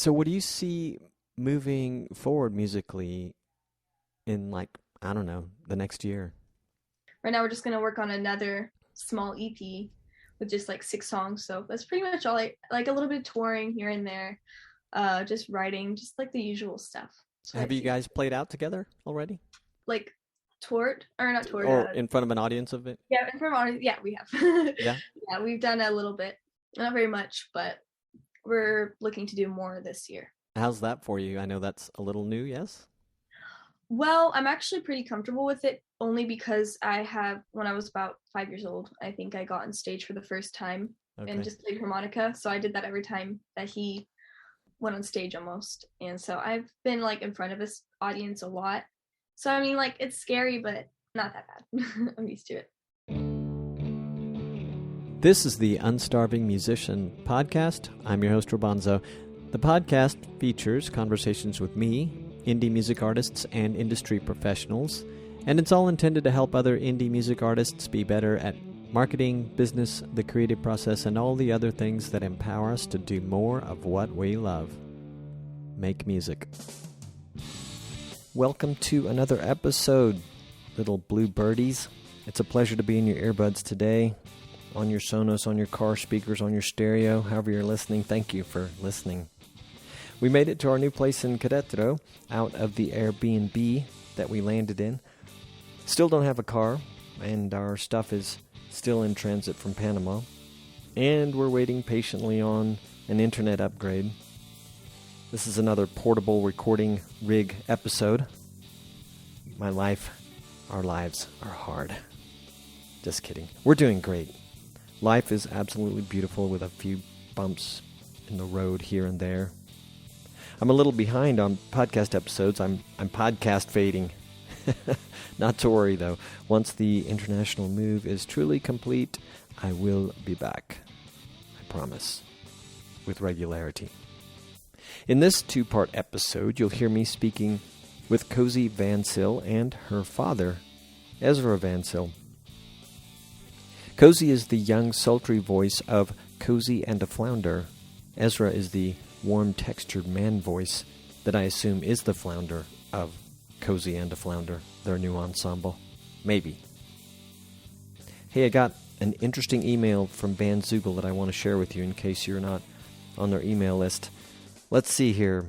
So what do you see moving forward musically in, like, I don't know, the next year? Right now we're just gonna work on another small EP with just like 6 songs. So that's pretty much all. Like a little bit of touring here and there, just writing, just like the usual stuff. That's what I Have you see. guys played out together already? Like toured or not toured? Or in front of an audience of it? Yeah, in front of audience. Yeah, we have. Yeah. Yeah, we've done a little bit, not very much, but we're looking to do more this year. How's that for you? I know that's a little new, yes? Well, I'm actually pretty comfortable with it only because when I was about 5 years old, I think I got on stage for the first time and Okay. just played harmonica. So I did that every time that he went on stage almost. And so I've been like in front of this audience a lot. So I mean, like, it's scary, but not that bad. I'm used to it. This is the Unstarving Musician podcast. I'm your host, Rabanzo. The podcast features conversations with me, indie music artists, and industry professionals, and it's all intended to help other indie music artists be better at marketing, business, the creative process, and all the other things that empower us to do more of what we love. Make music. Welcome to another episode, little blue birdies. It's a pleasure to be in your earbuds today, on your Sonos, on your car speakers, on your stereo, however you're listening. Thank you for listening. We made it to our new place in Querétaro, out of the Airbnb that we landed in. Still don't have a car, and our stuff is still in transit from Panama. And we're waiting patiently on an internet upgrade. This is another portable recording rig episode. My life, our lives are hard. Just kidding. We're doing great. Life is absolutely beautiful with a few bumps in the road here and there. I'm a little behind on podcast episodes. I'm podcast fading. Not to worry, though. Once the international move is truly complete, I will be back. I promise. With regularity. In this two-part episode, you'll hear me speaking with Cozi Vancil and her father, Ezra Vancil. Cozi is the young, sultry voice of Cozi Anda Flounder. Ezra is the warm, textured man voice that I assume is the flounder of Cozi Anda Flounder, their new ensemble. Maybe. Hey, I got an interesting email from Bandzoogle that I want to share with you in case you're not on their email list. Let's see here.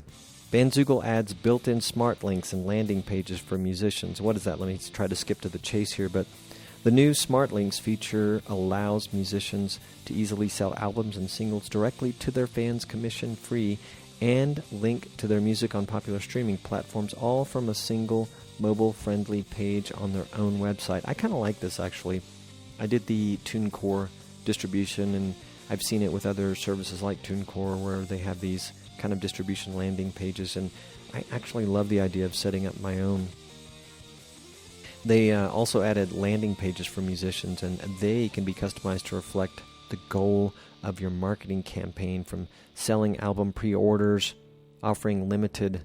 Bandzoogle adds built-in smart links and landing pages for musicians. What is that? Let me try to skip to the chase here, but the new Smart Links feature allows musicians to easily sell albums and singles directly to their fans commission-free and link to their music on popular streaming platforms, all from a single mobile-friendly page on their own website. I kind of like this, actually. I did the TuneCore distribution, and I've seen it with other services like TuneCore where they have these kind of distribution landing pages, and I actually love the idea of setting up my own. They also added landing pages for musicians, and they can be customized to reflect the goal of your marketing campaign, from selling album pre-orders, offering limited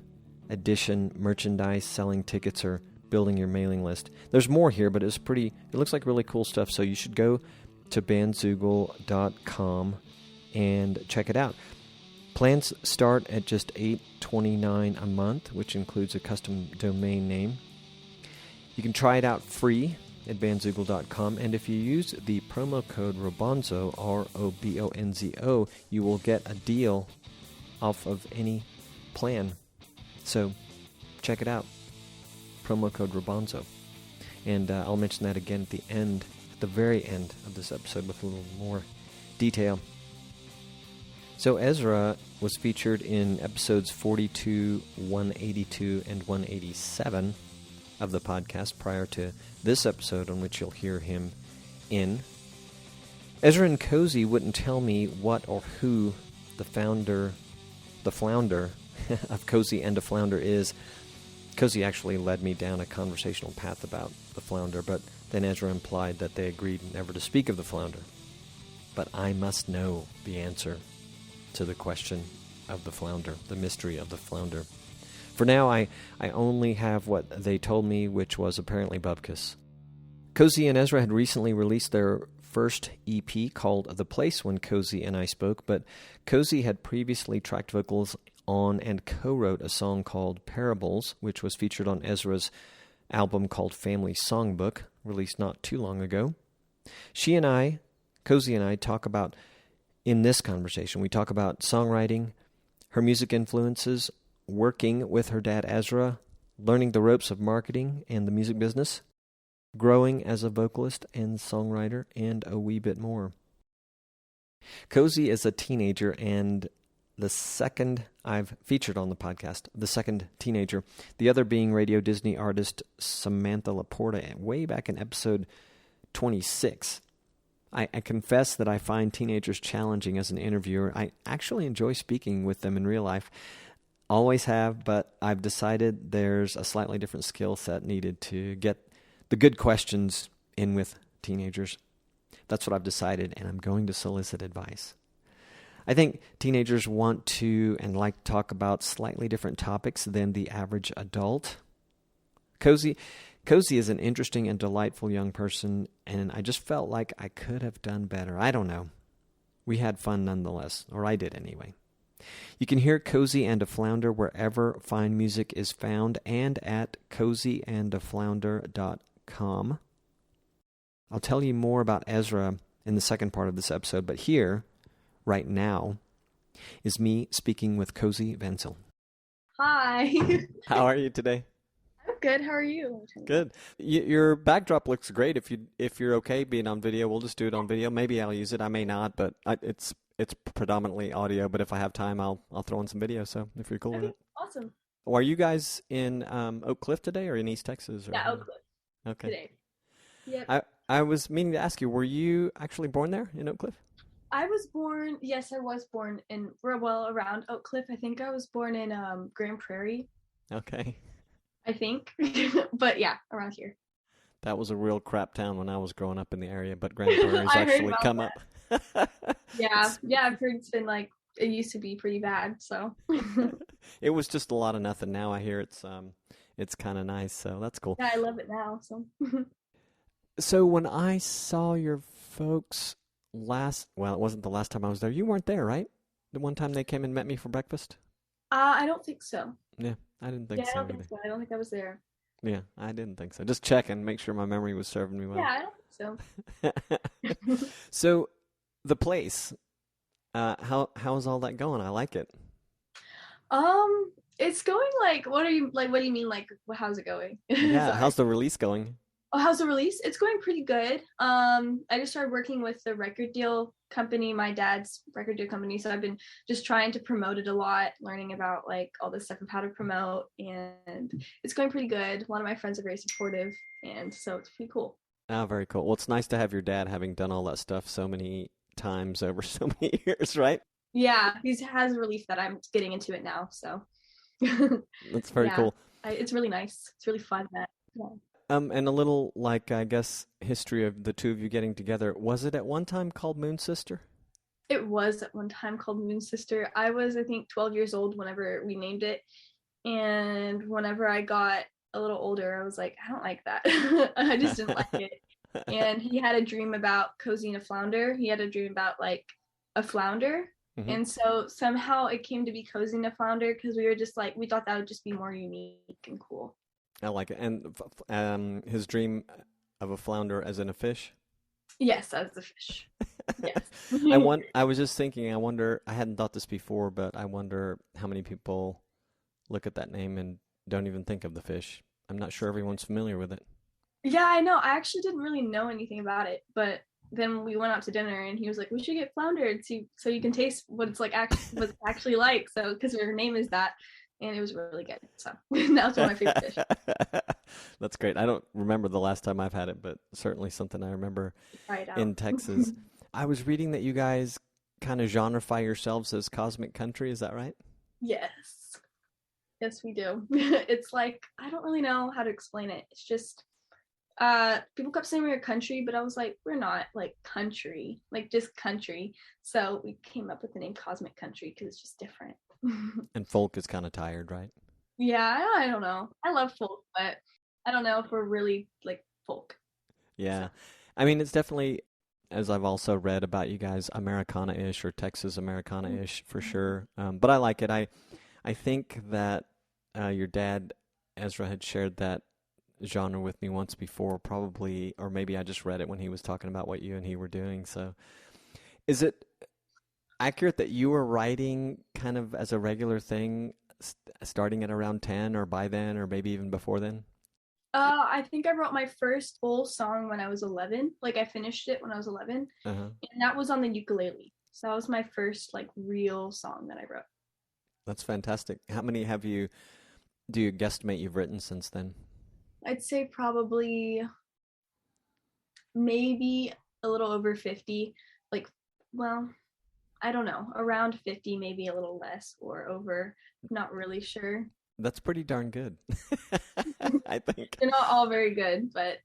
edition merchandise, selling tickets, or building your mailing list. There's more here, but it looks like really cool stuff, so you should go to bandzoogle.com and check it out. Plans start at just $8.29 a month, which includes a custom domain name. You can try it out free at bandzoogle.com, and if you use the promo code ROBONZO, ROBONZO, you will get a deal off of any plan. So check it out. Promo code ROBONZO. And I'll mention that again at the very end of this episode with a little more detail. So Ezra was featured in episodes 42, 182, and 187 of the podcast prior to this episode, on which you'll hear him in. Ezra and Cozi wouldn't tell me what or who the flounder of Cozi Anda Flounder is. Cozi actually led me down a conversational path about the flounder, but then Ezra implied that they agreed never to speak of the flounder. But I must know the answer to the question of the flounder, the mystery of the flounder. For now, I only have what they told me, which was apparently bupkis. Cozi and Ezra had recently released their first EP called The Place when Cozi and I spoke, but Cozi had previously tracked vocals on and co-wrote a song called Parables, which was featured on Ezra's album called Family Songbook, released not too long ago. She and I, Cozi and I, talk about, in this conversation, we talk about songwriting, her music influences, working with her dad Ezra, learning the ropes of marketing and the music business, growing as a vocalist and songwriter, and a wee bit more. Cozi is a teenager and the second I've featured on the podcast, the second teenager, the other being Radio Disney artist Samantha LaPorta way back in episode 26. I confess that I find teenagers challenging as an interviewer. I actually enjoy speaking with them in real life. Always have, but I've decided there's a slightly different skill set needed to get the good questions in with teenagers. That's what I've decided, and I'm going to solicit advice. I think teenagers want to and like to talk about slightly different topics than the average adult. Cozi is an interesting and delightful young person, and I just felt like I could have done better. I don't know. We had fun nonetheless, or I did anyway. You can hear Cozi Anda Flounder wherever fine music is found and at coziandaflounder.com. I'll tell you more about Ezra in the second part of this episode, but here, right now, is me speaking with Cozi Vancil. Hi. How are you today? I'm good. How are you? Good. Your backdrop looks great. If you're okay being on video, we'll just do it on video. Maybe I'll use it. I may not, but it's predominantly audio. But if I have time, I'll throw in some video. So if you're cool with it, awesome. Well, are you guys in Oak Cliff today, or in East Texas? Or, yeah, Oak Cliff. Okay. Today. Yep. I was meaning to ask you, were you actually born there in Oak Cliff? I was born in, around Oak Cliff. I think I was born in Grand Prairie. Okay. I think. But yeah, around here. That was a real crap town when I was growing up in the area, but Grand Prairie's actually come up. Yeah, I've heard it's been like, it used to be pretty bad, so. It was just a lot of nothing. Now I hear it's kind of nice, so that's cool. Yeah, I love it now, so. So when I saw your folks it wasn't the last time I was there. You weren't there, right? The one time they came and met me for breakfast? I don't think so. Yeah, I didn't think so. I don't think so. I don't think I was there. Yeah, I didn't think so. Just check and make sure my memory was serving me well. Yeah, I don't think so. So, the place, how's all that going? I like it. It's going what do you mean, how's it going? Yeah, how's the release going? Oh, how's the release? It's going pretty good. I just started working with the record deal company, my dad's record deal company. So I've been just trying to promote it a lot, learning about all this stuff of how to promote, and it's going pretty good. A lot of my friends are very supportive, and so it's pretty cool. Oh, very cool. Well, it's nice to have your dad having done all that stuff so many times over so many years, right? Yeah, he has a relief that I'm getting into it now. So that's very cool. It's really nice. It's really fun. And a little, I guess, history of the two of you getting together. Was it at one time called Moon Sister? It was at one time called Moon Sister. I was, I think, 12 years old whenever we named it. And whenever I got a little older, I was like, I don't like that. I just didn't like it. And he had a dream about Cozi and a Flounder. He had a dream about, a flounder. Mm-hmm. And so somehow it came to be Cozi and a Flounder because we were just we thought that would just be more unique and cool. I like it. And his dream of a flounder as in a fish? Yes, as a fish. Yes. I was just thinking, I hadn't thought this before, but I wonder how many people look at that name and don't even think of the fish. I'm not sure everyone's familiar with it. Yeah, I know. I actually didn't really know anything about it, but then we went out to dinner and he was like, we should get floundered so you can taste what it's what it's actually like. So, because her name is that. And it was really good. So that's one of my favorite fish. That's great. I don't remember the last time I've had it, but certainly something I remember in Texas. I was reading that you guys kind of genreify yourselves as cosmic country. Is that right? Yes. Yes, we do. It's I don't really know how to explain it. It's just, people kept saying we were country, but I was like, we're not country, just country. So we came up with the name Cosmic Country because it's just different. And folk is kind of tired, right? Yeah, I don't know. I love folk, but I don't know if we're really folk. Yeah. So. I mean, it's definitely, as I've also read about you guys, Americana-ish or Texas Americana-ish for sure. But I like it. I I think that your dad, Ezra, had shared that genre with me once before, probably, or maybe I just read it when he was talking about what you and he were doing. So, is it accurate that you were writing kind of as a regular thing, starting at around 10, or by then, or maybe even before then? I think I wrote my first full song when I was 11. Like I finished it when I was 11, Uh-huh. and that was on the ukulele. So that was my first like real song that I wrote. That's fantastic. How many do you guesstimate you've written since then? I'd say probably maybe a little over 50. Like, well, I don't know, around 50, maybe a little less or over. Not really sure. That's pretty darn good, I think. They're not all very good, but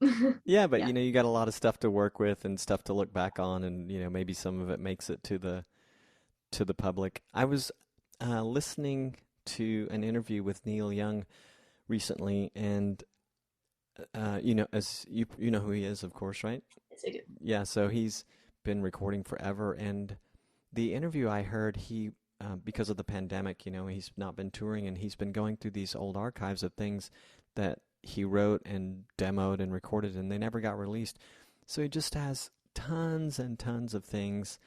Yeah, but yeah. you got a lot of stuff to work with and stuff to look back on, and maybe some of it makes it to the public. I was listening to an interview with Neil Young recently, and as you know who he is, of course, right? Yes, I do. Yeah, so he's been recording forever, and the interview I heard, he because of the pandemic, he's not been touring, and he's been going through these old archives of things that he wrote and demoed and recorded, and they never got released. So he just has tons and tons of things,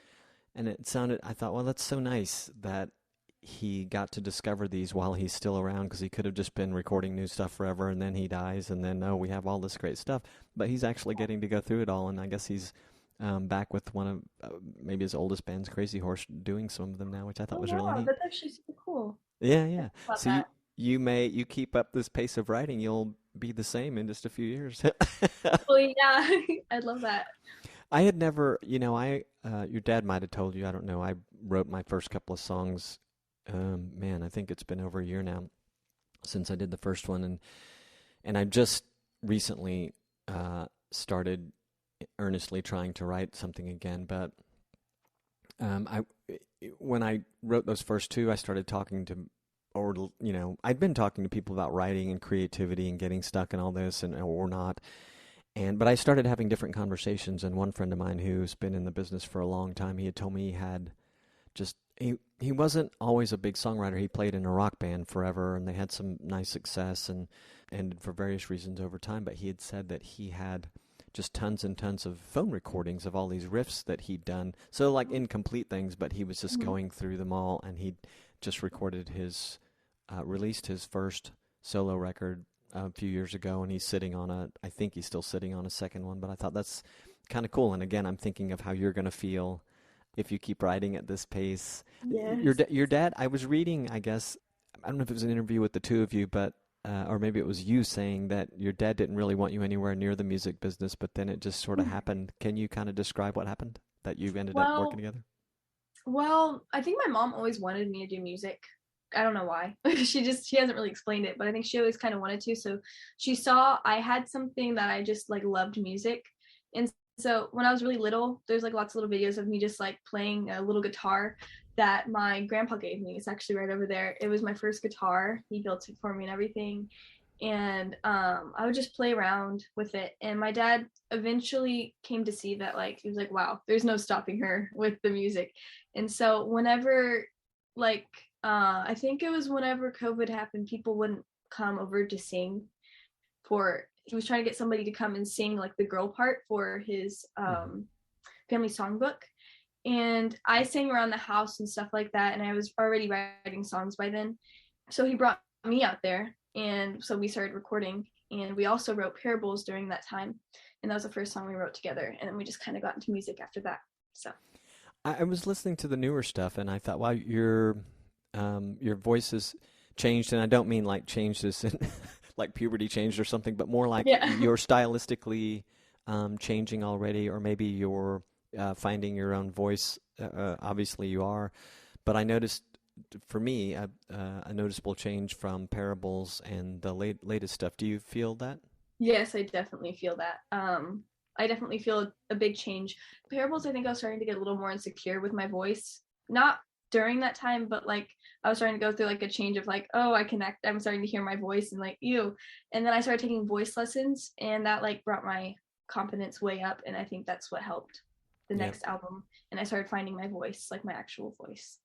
and I thought, well, that's so nice that he got to discover these while he's still around, because he could have just been recording new stuff forever, and then he dies, and then, oh, we have all this great stuff. But he's actually getting to go through it all, and I guess he's back with one of maybe his oldest bands, Crazy Horse, doing some of them now, which I thought Oh was really wow, neat. that's actually super cool. Yeah, I yeah. love So that. you keep up this pace of writing, you'll be the same in just a few years. Hopefully, yeah, I love that. I had never, your dad might have told you, I don't know. I wrote my first couple of songs. Man, I think it's been over a year now since I did the first one, and I just recently started earnestly trying to write something again. But I when I wrote those first two, I started talking to, or I'd been talking to people about writing and creativity and getting stuck in all this, and or not. But I started having different conversations, and one friend of mine who's been in the business for a long time, he had told me he had just he wasn't always a big songwriter. He played in a rock band forever, and they had some nice success and ended for various reasons over time. But he had said that he had just tons and tons of phone recordings of all these riffs that he'd done. So like incomplete things, but he was just Mhm. going through them all, and he'd just released his first solo record a few years ago, and I think he's still sitting on a second one. But I thought that's kind of cool. And again, I'm thinking of how you're going to feel if you keep writing at this pace. Yes. Your dad, I was reading, I guess, I don't know if it was an interview with the two of you, but or maybe it was you saying that your dad didn't really want you anywhere near the music business, but then it just sort of happened. Can you kind of describe what happened that you ended up working Well, together? well, I think my mom always wanted me to do music. I don't know why. She hasn't really explained it, but I think she always kind of wanted to. So she saw I had something that I just like loved music. And so when I was really little, there's like lots of little videos of me just like playing a little guitar that my grandpa gave me. It's actually right over there. It was my first guitar. He built it for me and everything. And I would just play around with it. And my dad eventually came to see that like he was like, wow, there's no stopping her with the music. And so whenever like I think it was whenever COVID happened, people wouldn't come over to sing for he was trying to get somebody to come and sing like the girl part for his Hmm. family songbook. And I sang around the house and stuff like that. And I was already writing songs by then. So he brought me out there. And so we started recording. And we also wrote parables during that time. And that was the first song we wrote together. And then we just kind of got into music after that. So, I was listening to the newer stuff, and I thought, wow, your voice has changed, and I don't mean like changed as in like puberty changed or something, but more like yeah. you're stylistically changing already, or maybe you're finding your own voice. Obviously, you are, but I noticed for me a noticeable change from parables and the latest stuff. Do you feel that? Yes, I definitely feel that. I definitely feel a big change. Parables, I think I was starting to get a little more insecure with my voice. Not during that time, but like I was starting to go through like a change of like, oh, I'm starting to hear my voice and like, ew. And then I started taking voice lessons and that like brought my confidence way up. And I think that's what helped the Yeah, next album. And I started finding my voice, like my actual voice.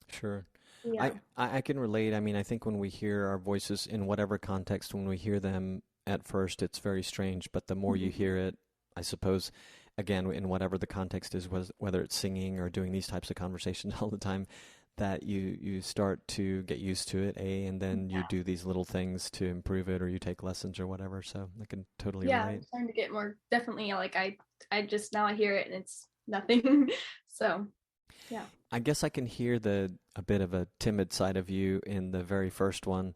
sure. Yeah. I can relate. I mean, I think when we hear our voices in whatever context, when we hear them at first, it's very strange. But the more you Mhm. hear it, I suppose, again, in whatever the context is, whether it's singing or doing these types of conversations all the time, that you start to get used to it, and then you do these little things to improve it, or you take lessons or whatever. So I can totally Yeah, I'm relate. starting to get more definitely like I just now I hear it and it's nothing. So yeah. I guess I can hear the a bit of a timid side of you in the very first one,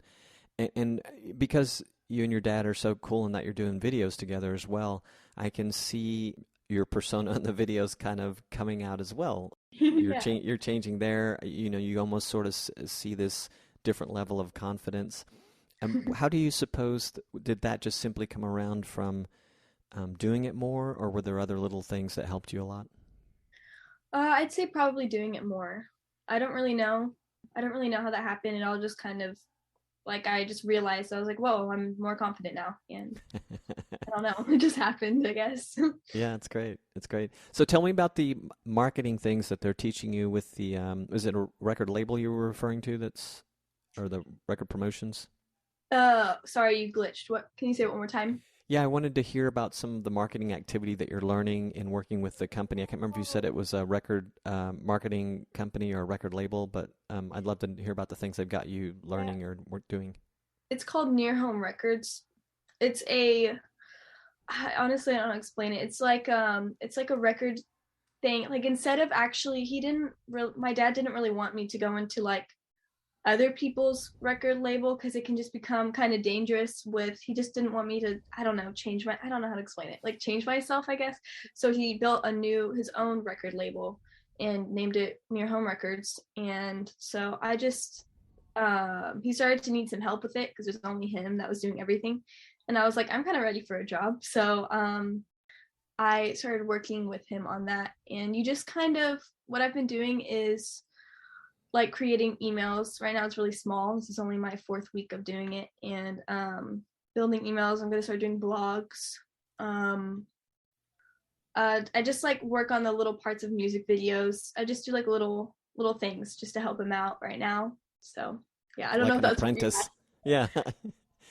and because you and your dad are so cool and that you're doing videos together as well, I can see your persona in the videos kind of coming out as well. Yeah. You're changing there. You know, you almost sort of see this different level of confidence. How do you suppose did that just simply come around from doing it more, or were there other little things that helped you a lot? I'd say probably doing it more. I don't really know. I don't really know how that happened. It all just kind of like I just realized I was like, whoa, I'm more confident now. And I don't know. It just happened, I guess. Yeah, it's great. It's great. So tell me about the marketing things that they're teaching you with the is it a record label you were referring to that's or the record promotions? Sorry, you glitched. What can you say it one more time? Yeah, I wanted to hear about some of the marketing activity that you're learning in working with the company. I can't remember if you said it was a record marketing company or a record label, but I'd love to hear about the things they've got you Yeah. learning or work doing. It's called Near Home Records. It's a honestly I don't know how to explain it. It's like a record thing. Like instead of actually my dad didn't really want me to go into like other people's record label because it can just become kind of dangerous with he just didn't want me to I don't know change my I don't know how to explain it like change myself I guess. So he built his own record label and named it Near Home Records. And so I just he started to need some help with it because it was only him that was doing everything. And I was like, I'm kind of ready for a job. So I started working with him on that. And you just kind of what I've been doing is like creating emails. Right now it's really small. This is only my fourth week of doing it. And building emails. I'm gonna start doing blogs. Um I just like work on the little parts of music videos. I just do like little things just to help him out right now. So yeah, I don't know Like if an that's what you're apprentice. asking. Yeah.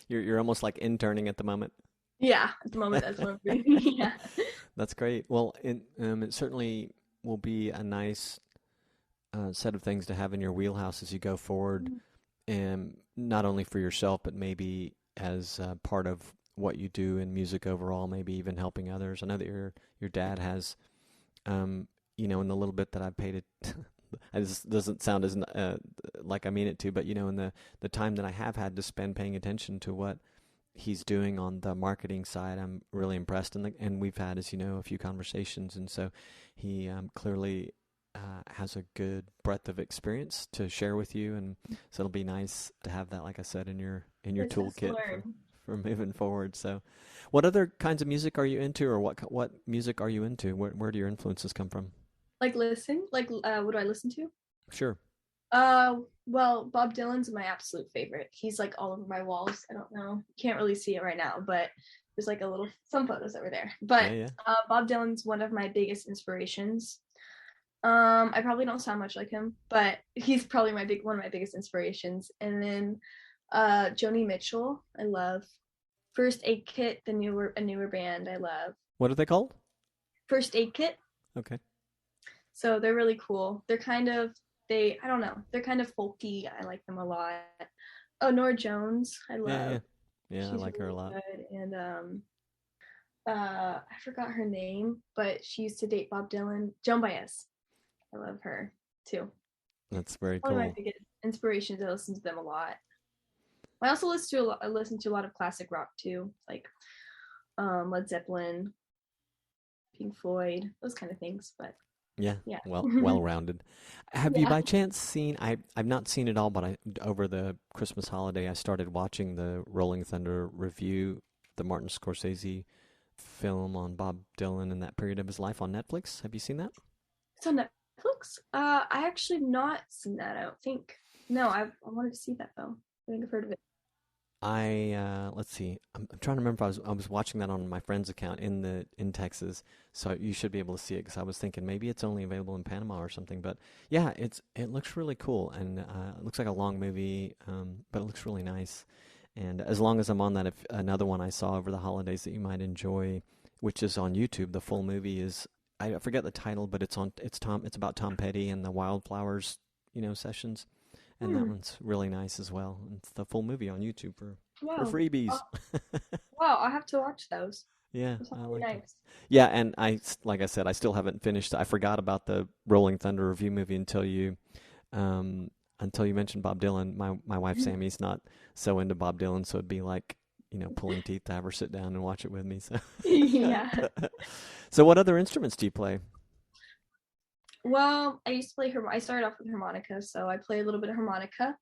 You're almost like interning at the moment. Yeah, at the moment that's what I'm doing. Yeah. That's great. Well, it certainly will be a nice set of things to have in your wheelhouse as you go forward, and not only for yourself, but maybe as part of what you do in music overall, maybe even helping others. I know that your dad has, in the little bit that I've paid it, this doesn't sound as like I mean it to, but in the time that I have had to spend paying attention to what he's doing on the marketing side, I'm really impressed. And we've had, as you know, a few conversations, and so he clearly has a good breadth of experience to share with you, and so it'll be nice to have that, like I said, in your It's nice to toolkit learn. for moving forward. So, what other kinds of music are you into, or what music are you into? Where do your influences come from? Like listen, like what do I listen to? Sure. Well, Bob Dylan's my absolute favorite. He's like all over my walls. I don't know. You can't really see it right now, but there's like some photos over there. Yeah, But yeah. Bob Dylan's one of my biggest inspirations. I probably don't sound much like him, but he's probably one of my biggest inspirations. And then Joni Mitchell, I love. First Aid Kit, a newer band I love. What are they called? First Aid Kit. Okay. So they're really cool. I don't know, they're kind of folky. I like them a lot. Oh, Nora Jones, I Yeah, yeah, love. yeah. I She's like her a really lot. good. And I forgot her name, but she used to date Bob Dylan. Joan Baez. I love her too. That's very One of my cool. biggest inspirations. I listen to them a lot. I also I listen to a lot of classic rock too, like Led Zeppelin, Pink Floyd, those kind of things. But Yeah, yeah. well rounded. Have you Yeah. by chance seen? I've not seen it all, but over the Christmas holiday I started watching the Rolling Thunder review, the Martin Scorsese film on Bob Dylan and that period of his life on Netflix. Have you seen that? It's on Netflix. I actually have not seen that. I don't think. No, I wanted to see that though. I think I've heard of it. let's see. I'm trying to remember if I was watching that on my friend's account in Texas, so you should be able to see it because I was thinking maybe it's only available in Panama or something. But yeah, it looks really cool and it looks like a long movie, but it looks really nice. And as long as I'm on that, if another one I saw over the holidays that you might enjoy, which is on YouTube, the full movie is I forget the title, but it's about Tom Petty and the Wildflowers, sessions. And that Hmm. one's really nice as well. It's the full movie on YouTube for Wow. freebies. Oh, wow, I'll have to watch those. Yeah, Those sound I really like it. nice. Yeah, and like I said, I still haven't finished. I forgot about the Rolling Thunder review movie um, until you mentioned Bob Dylan. My wife Sammy's not so into Bob Dylan, so it'd be like, pulling teeth to have her sit down and watch it with me. So, Yeah. so what other instruments do you play? Well, I used to play I started off with harmonica, so I play a little bit of harmonica,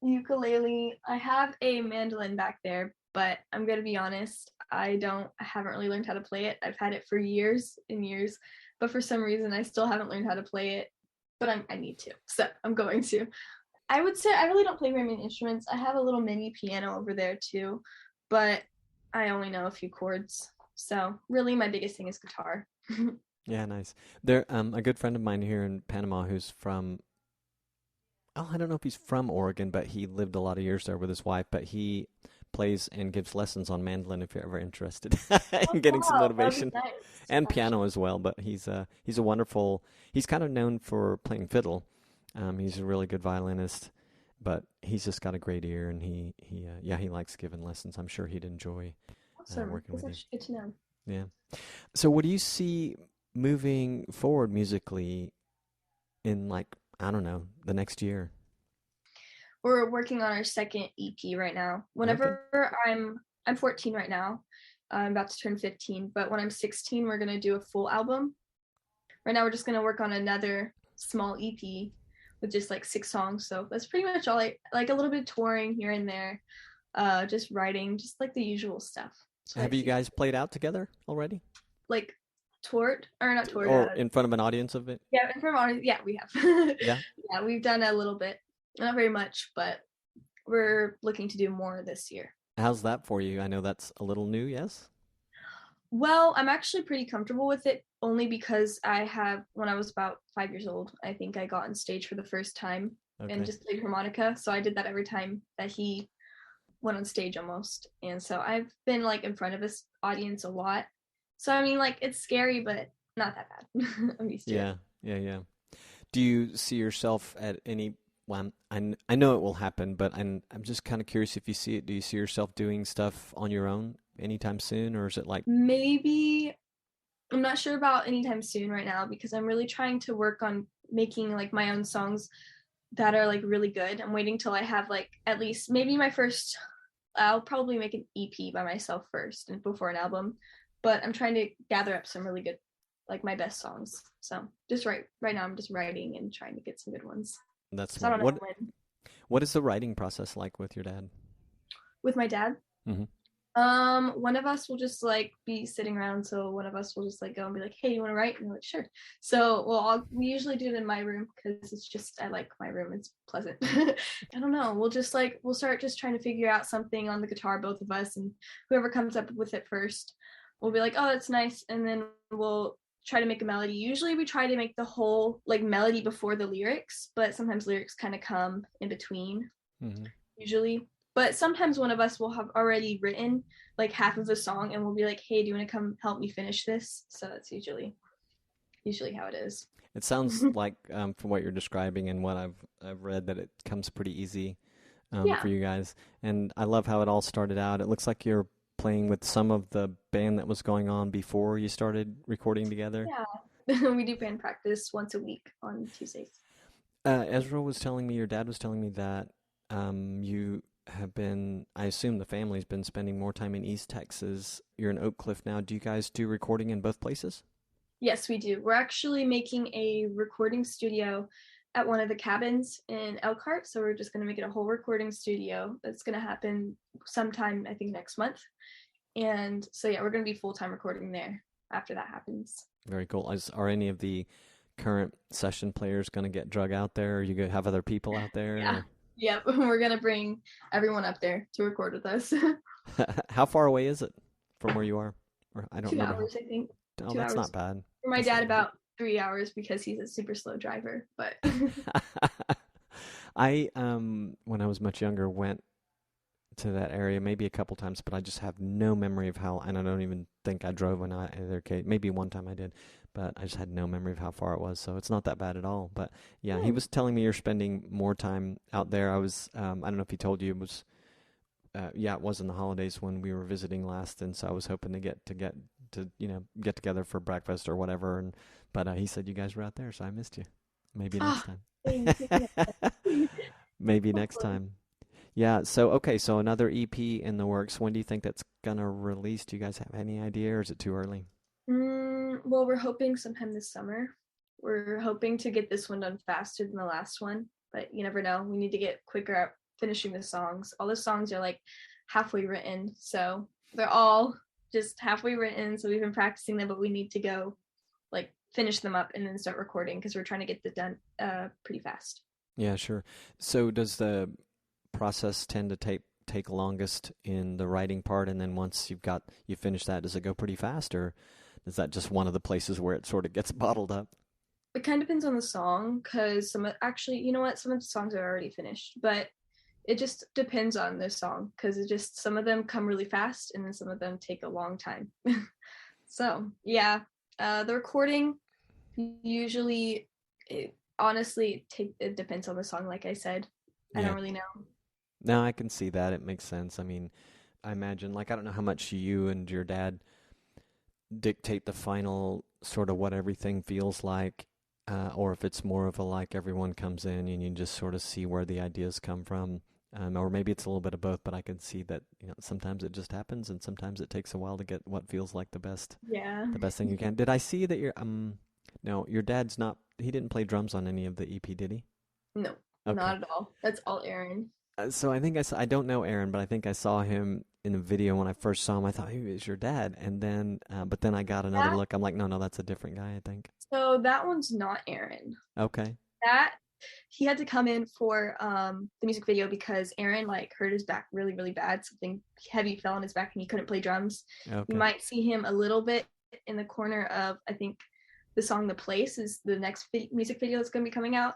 ukulele. I have a mandolin back there, but I'm gonna be honest, I haven't really learned how to play it. I've had it for years and years, but for some reason I still haven't learned how to play it. But I need to, so I'm going to. I would say I really don't play very many instruments. I have a little mini piano over there too, but I only know a few chords. So really, my biggest thing is guitar. Yeah, nice. There, a good friend of mine here in Panama who's from, oh, I don't know if he's from Oregon, but he lived a lot of years there with his wife, but he plays and gives lessons on mandolin if you're ever interested Oh, in getting some wow, that would be motivation, nice, and actually. piano as well. But he's a wonderful. He's kind of known for playing fiddle. He's a really good violinist, but he's just got a great ear, and he likes giving lessons. I'm sure he'd enjoy Awesome. working That's with you. actually good to know. Yeah. So what do you see moving forward musically in, like, I don't know, the next year? We're working on our second EP right now. Okay. I'm 14 right now. I'm about to turn 15, but when I'm 16, we're gonna do a full album. Right now, we're just gonna work on another small EP with just like 6 songs. So that's pretty much all. I like a little bit of touring here and there, just writing, just like the usual stuff. That's what I Have you see. guys played out together already? Like toured or not toured? Or in front of an audience of it? Yeah, from honest, yeah, we have. Yeah. Yeah, we've done a little bit, not very much, but we're looking to do more this year. How's that for you? I know that's a little new, yes? Well, I'm actually pretty comfortable with it only because when I was about 5 years old, I think I got on stage for the first time and Okay. just played harmonica. So I did that every time that he went on stage almost. And so I've been like in front of this audience a lot. So I mean, like it's scary, but not that bad. I'm used to it. Yeah, yeah, yeah. Do you see yourself at any, well, I know it will happen, but I'm just kind of curious if you see it. Do you see yourself doing stuff on your own anytime soon, or is it like, Maybe I'm not sure about anytime soon right now because I'm really trying to work on making like my own songs that are like really good. I'm waiting till I have like at least maybe my first I'll probably make an EP by myself first and before an album. But I'm trying to gather up some really good like my best songs. So just right now I'm just writing and trying to get some good ones. that's So I smart? don't know when. What is the writing process like with your dad? With my dad, Hmm. one of us will just like be sitting around, so one of us will just like go and be like, "Hey, you want to write?" And we're like, "Sure." So, we usually do it in my room because it's just I like my room. It's pleasant. I don't know. We'll start just trying to figure out something on the guitar, both of us, and whoever comes up with it first, we'll be like, "Oh, that's nice," and then we'll try to make a melody. Usually, we try to make the whole like melody before the lyrics, but sometimes lyrics kind of come in between Hmm. usually. But sometimes one of us will have already written like half of the song and we'll be like, "Hey, do you want to come help me finish this?" So that's usually how it is. It sounds like, from what you're describing and what I've read, that it comes pretty easy Yeah. for you guys. And I love how it all started out. It looks like you're playing with some of the band that was going on before you started recording together. Yeah. We do band practice once a week on Tuesdays. Ezra was telling me, your dad was telling me that you have been, I assume the family's been spending more time in East Texas. You're in Oak Cliff now. Do you guys do recording in both places? Yes, we do. We're actually making a recording studio at one of the cabins in Elkhart. So we're just going to make it a whole recording studio. That's going to happen sometime, I think, next month. And so, yeah, we're going to be full-time recording there after that happens. Very cool. Are any of the current session players going to get drug out there? Or you gonna have other people out there? Yeah. Or? Yep, we're gonna bring everyone up there to record with us. How far away is it from where you are? Or I don't Two remember how. hours, I think. Oh, Two that's hours. not bad. For my That's dad, not about 3 hours because he's a super slow driver. But bad. I when I was much younger went to that area maybe a couple times, but I just have no memory of how, and I don't even think I drove in either case. Maybe one time I did, but I just had no memory of how far it was, so it's not that bad at all. But yeah, he was telling me you're spending more time out there. I was, I don't know if he told you, it was, yeah, it was in the holidays when we were visiting last, and so I was hoping to get get together for breakfast or whatever, and but he said you guys were out there, so I missed you. Maybe next oh, time. thanks. Maybe next time. Yeah, so okay, so another EP in the works. When do you think that's gonna release? Do you guys have any idea, or is it too early? Well, we're hoping sometime this summer. We're hoping to get this one done faster than the last one, but you never know. We need to get quicker at finishing the songs. All the songs are like halfway written, so they're all just halfway written. So we've been practicing them, but we need to go like finish them up and then start recording because we're trying to get it done pretty fast. Yeah, sure. So does the process tend to take longest in the writing part, and then once you finish that, does it go pretty fast, or is that just one of the places where it sort of gets bottled up? It kind of depends on the song because actually, you know what, some of the songs are already finished, but it just depends on the song because it just some of them come really fast and then some of them take a long time. So yeah, the recording usually honestly it depends on the song, like I said. I Yeah. don't really know. No, I can see that. It makes sense. I mean, I imagine, like, I don't know how much you and your dad dictate the final sort of what everything feels like, or if it's more of a like everyone comes in and you just sort of see where the ideas come from. Or maybe it's a little bit of both, but I can see that, sometimes it just happens and sometimes it takes a while to get what feels like Yeah. the best thing you can. Did I see that no, your dad's not, he didn't play drums on any of the EP, did he? No, Okay. not at all. That's all Aaron. So I think I don't know Aaron, but I think I saw him in a video when I first saw him. I thought he was your dad, and then, but then I got another That look. I'm like, no, that's a different guy, I think. so that one's not Aaron. Okay. That he had to come in for the music video because Aaron like hurt his back really really bad. Something heavy fell on his back and he couldn't play drums. You Okay. might see him a little bit in the corner of, I think, the song "The Place" is the next music video that's going to be coming out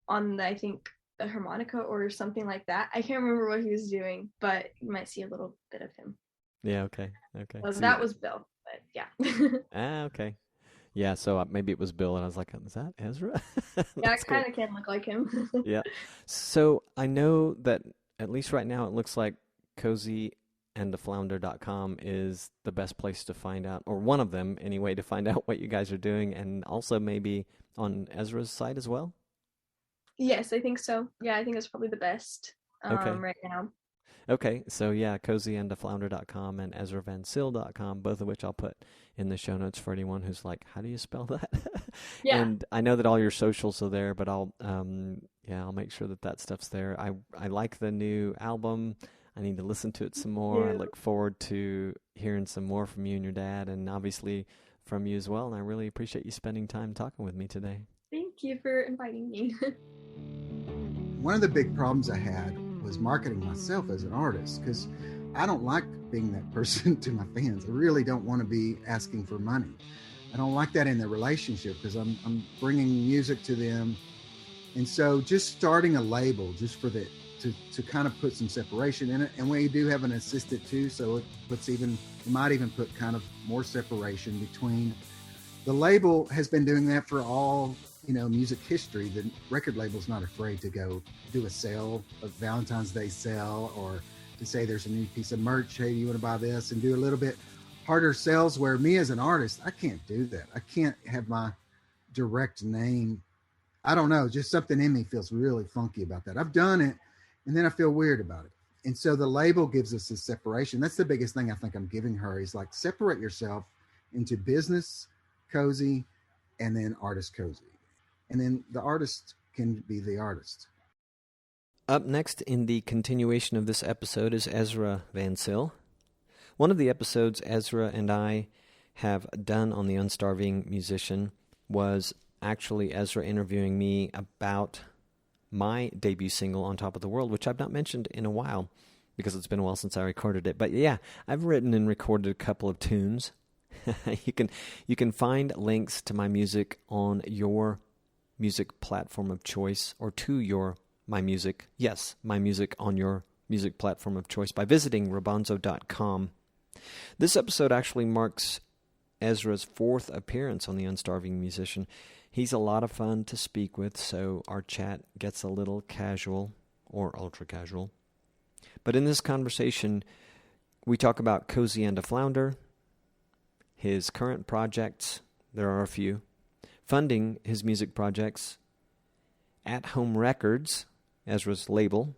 on I think the harmonica or something like that. I can't remember what he was doing, but you might see a little bit of him. Yeah. Okay. Okay. So See. that was Bill, but yeah. Okay. Yeah. So maybe it was Bill, and I was like, is that Ezra? Yeah, That's it cool. kind of can look like him. Yeah. So I know that at least right now it looks like Cozi and theflounder.com is the best place to find out, or one of them anyway, to find out what you guys are doing, and also maybe on Ezra's site as well. Yes, I think so. Yeah, I think that's probably the best Okay. right now. Okay. So yeah, coziandaflounder.com and ezravancil.com, both of which I'll put in the show notes for anyone who's like, how do you spell that? Yeah. And I know that all your socials are there, but I'll make sure that stuff's there. I like the new album. I need to listen to it some more. I You. look forward to hearing some more from you and your dad, and obviously from you as well. And I really appreciate you spending time talking with me today. Thank you for inviting me. One of the big problems I had was marketing myself as an artist because I don't like being that person to my fans. I really don't want to be asking for money. I don't like that in the relationship because I'm bringing music to them. And so just starting a label just for to kind of put some separation in it. And we do have an assistant too, so it might even put kind of more separation between. The label has been doing that for all music history. The record label's not afraid to go do a sale, a Valentine's Day sale, or to say there's a new piece of merch, hey, you want to buy this, and do a little bit harder sales, where me as an artist, I can't do that. I can't have my direct name. I don't know, just something in me feels really funky about that. I've done it and then I feel weird about it. And so the label gives us a separation. That's the biggest thing I think I'm giving her, is like, separate yourself into business Cozi and then artist Cozi. And then the artist can be the artist. Up next in the continuation of this episode is Ezra Vancil. One of the episodes Ezra and I have done on the Unstarving Musician was actually Ezra interviewing me about my debut single, On Top of the World, which I've not mentioned in a while because it's been a while since I recorded it. But yeah, I've written and recorded a couple of tunes. You can find links to my music on your music platform of choice, or to my music on your music platform of choice by visiting robonzo.com. This episode actually marks Ezra's 4th appearance on The Unstarving Musician. He's a lot of fun to speak with, so our chat gets a little casual or ultra casual. But in this conversation, we talk about Cozi Anda Flounder, his current projects, there are a few, funding his music projects, At Home Records, Ezra's label,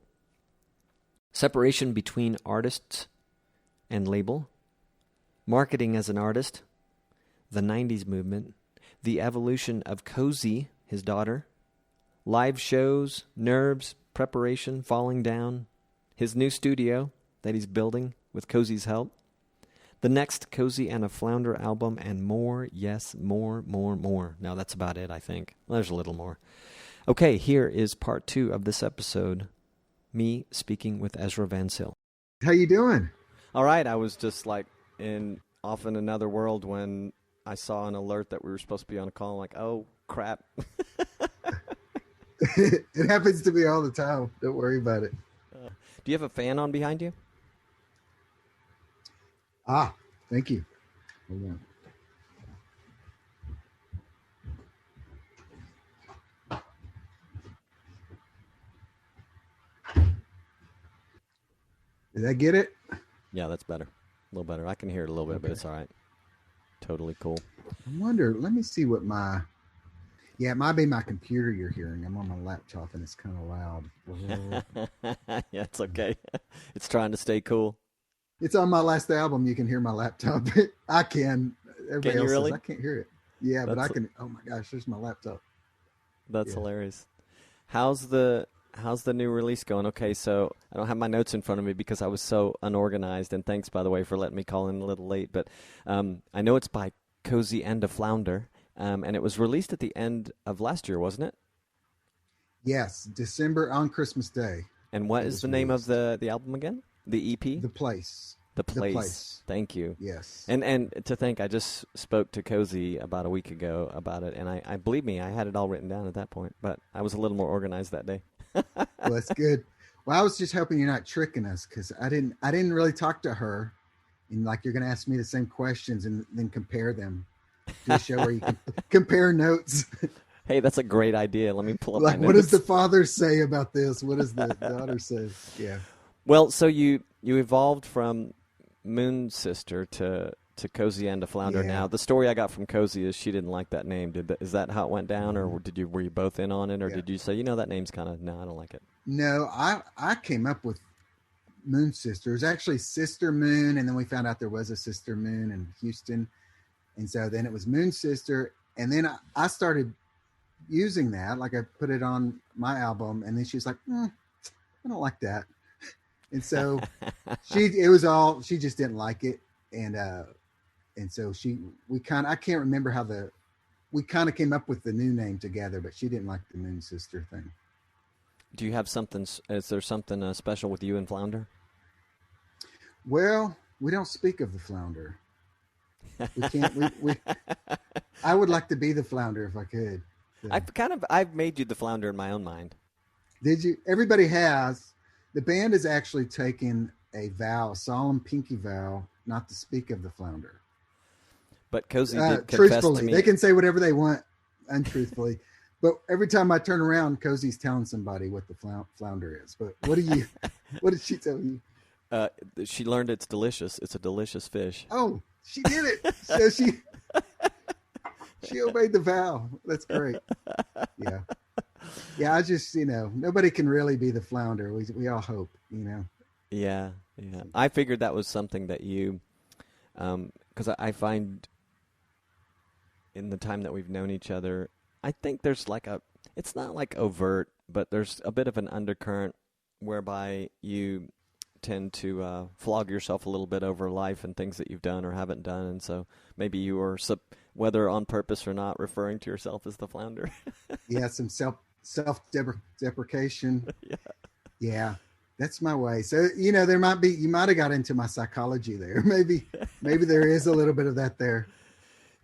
separation between artists and label, marketing as an artist, the 90s movement, the evolution of Cozi, his daughter, live shows, nerves, preparation, falling down, his new studio that he's building with Cozi's help, the next Cozi and a Flounder album, and more, yes, more. Now that's about it, I think. Well, there's a little more. Okay, here is part 2 of this episode, me speaking with Ezra Vancil. How you doing? All right, I was just like off in another world when I saw an alert that we were supposed to be on a call. I'm like, oh, crap. It happens to me all the time. Don't worry about it. Do you have a fan on behind you? Ah, thank you. Hold on. Did I get it? Yeah, that's better. A little better. I can hear it a little bit, but it's all right. Totally cool. I wonder, let me see what yeah, it might be my computer you're hearing. I'm on my laptop and it's kind of loud. Yeah, it's okay. It's trying to stay cool. It's on my last album. You can hear my laptop. I can. Everybody else really? says I can't hear it. Yeah, but I can. Oh my gosh, there's my laptop. That's hilarious. How's the new release going? Okay, so I don't have my notes in front of me because I was so unorganized. And thanks, by the way, for letting me call in a little late. But I know it's by Cozi Anda Flounder, and it was released at the end of last year, wasn't it? Yes, December on Christmas Day. And what is the name of the album again? The EP? The Place. The Place. Thank you. Yes. And to think, I just spoke to Cozi about a week ago about it, and I believe me, I had it all written down at that point, but I was a little more organized that day. Well, that's good. Well, I was just hoping you're not tricking us, because I didn't really talk to her, and like you're going to ask me the same questions and then compare them to a show where you can compare notes. Hey, that's a great idea. Let me pull up like, my what notes. does the father say about this? What does the daughter say? Yeah. Well, so you evolved from Moon Sister to Cozi Anda Flounder. Yeah. Now, the story I got from Cozi is she didn't like that name. Is that how it went down, or were you both in on it, or did you say, that name's kind of, no, I don't like it? No, I came up with Moon Sister. It was actually Sister Moon, and then we found out there was a Sister Moon in Houston, and so then it was Moon Sister, and then I started using that, like I put it on my album, and then she was like, I don't like that. And so she just didn't like it. And so I can't remember how we kind of came up with the new name together, but she didn't like the Moon Sister thing. Do you have something, is there something special with you and Flounder? Well, we don't speak of the Flounder. We can't, I would like to be the Flounder if I could. So. I've made you the Flounder in my own mind. Did you? Everybody has. The band has actually taken a solemn pinky vow, not to speak of the Flounder. But Cozi did confess to me. They can say whatever they want, untruthfully. But every time I turn around, Cozi's telling somebody what the Flounder is. But what did she tell you? She learned it's delicious. It's a delicious fish. Oh, she did it. So she obeyed the vow. That's great. Yeah. Yeah, I just, nobody can really be the Flounder. We all hope, Yeah. I figured that was something that you, because I find in the time that we've known each other, I think there's it's not like overt, but there's a bit of an undercurrent whereby you tend to flog yourself a little bit over life and things that you've done or haven't done, and so maybe you were, whether on purpose or not, referring to yourself as the Flounder. Yeah, some self-deprecation. Yeah. Yeah, that's my way. So, you might have got into my psychology there. Maybe there is a little bit of that there.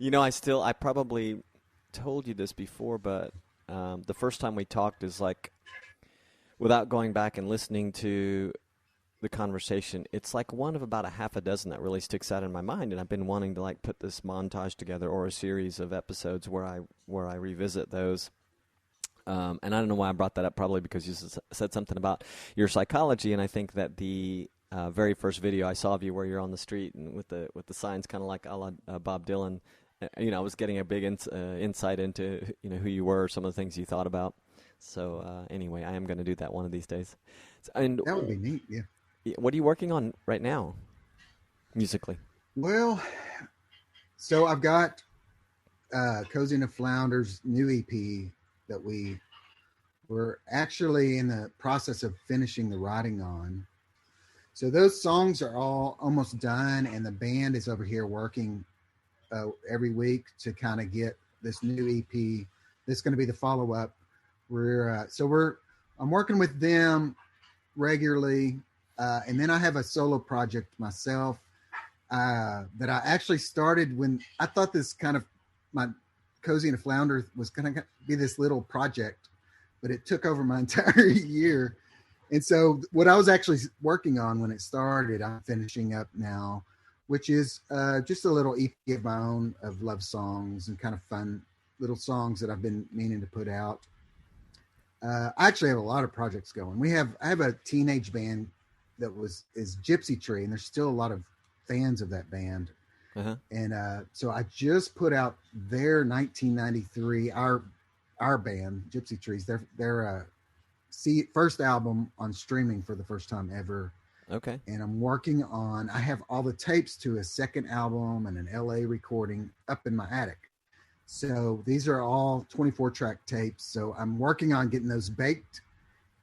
I probably told you this before, but the first time we talked is like, without going back and listening to the conversation, it's like one of about a half a dozen that really sticks out in my mind, and I've been wanting to like put this montage together or a series of episodes where I revisit those. And I don't know why I brought that up, probably because you said something about your psychology, and I think that the very first video I saw of you where you're on the street and with the signs kind of like a la Bob Dylan, I was getting a big insight into who you were, some of the things you thought about. So anyway, I am going to do that one of these days. And that would be neat. Yeah. What are you working on right now, musically? Well, so I've got Cozi Anda Flounder's new EP that we're actually in the process of finishing the writing on. So those songs are all almost done, and the band is over here working every week to kind of get this new EP. This is going to be the follow-up. I'm working with them regularly, and then I have a solo project myself that I actually started when I thought this kind of my Cozi Anda Flounder was going to be this little project, but it took over my entire year. And so what I was actually working on when it started, I'm finishing up now, which is just a little EP of my own of love songs and kind of fun little songs that I've been meaning to put out. I actually have a lot of projects going. I have a teenage band that is Gypsy Tree, and there's still a lot of fans of that band. Uh-huh. And so I just put out their 1993 our band Gypsy Trees their first album on streaming for the first time ever. Okay. And I have all the tapes to a second album and an LA recording up in my attic. So these are all 24-track tapes. So I'm working on getting those baked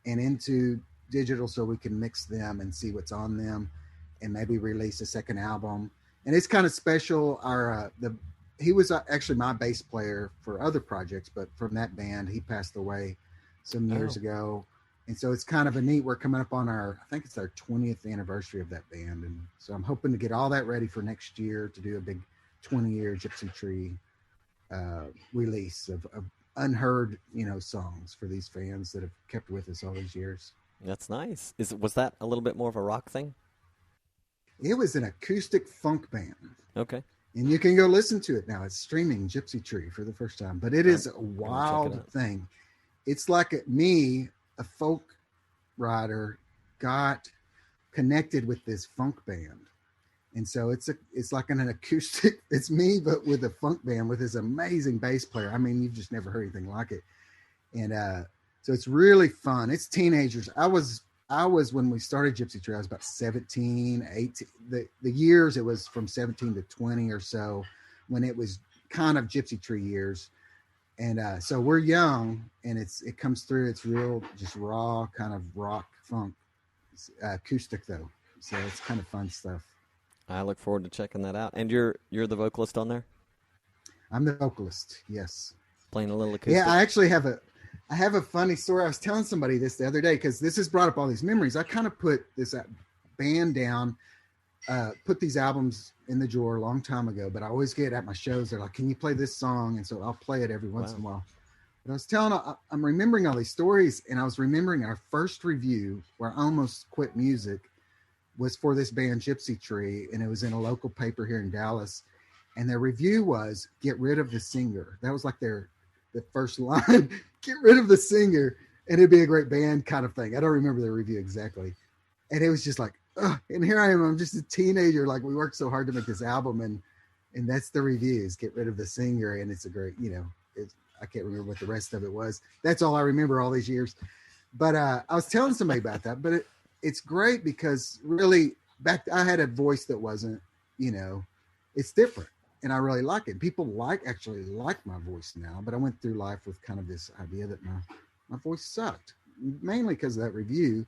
and into digital so we can mix them and see what's on them and maybe release a second album. And it's kind of special. He was actually my bass player for other projects, but from that band, he passed away some years ago. And so it's kind of a neat, we're coming up on I think it's our 20th anniversary of that band. And so I'm hoping to get all that ready for next year to do a big 20-year Gypsy Tree release of unheard, songs for these fans that have kept with us all these years. That's nice. Was that a little bit more of a rock thing? It was an acoustic funk band. Okay. And you can go listen to it now. It's streaming Gypsy Tree for the first time. But it is a wild thing. It's like a folk writer, got connected with this funk band. And so it's like an acoustic, it's me, but with a funk band with this amazing bass player. I mean, you've just never heard anything like it. And so it's really fun. It's teenagers. I was, when we started Gypsy Tree, I was about 17, 18. The years, it was from 17 to 20 or so when it was kind of Gypsy Tree years. And so we're young, and it comes through. It's real, just raw kind of rock funk, acoustic though. So it's kind of fun stuff. I look forward to checking that out. And you're the vocalist on there? I'm the vocalist, yes. Playing a little acoustic. Yeah, I actually have a funny story. I was telling somebody this the other day because this has brought up all these memories. I kind of put this band down, put these albums in the drawer a long time ago, but I always get at my shows, they're like, can you play this song? And so I'll play it every once in a while. But I'm remembering all these stories, and I was remembering our first review where I almost quit music was for this band Gypsy Tree, and it was in a local paper here in Dallas. And their review was, get rid of the singer. That was like the first line, get rid of the singer, and it'd be a great band kind of thing. I don't remember the review exactly. And it was just like, ugh. And here I am, I'm just a teenager. Like, we worked so hard to make this album, and that's the reviews, get rid of the singer. And it's a great, I can't remember what the rest of it was. That's all I remember all these years. But I was telling somebody about that, but it's great because really I had a voice that wasn't, it's different, and I really like it. People actually like my voice now, but I went through life with kind of this idea that my voice sucked, mainly because of that review.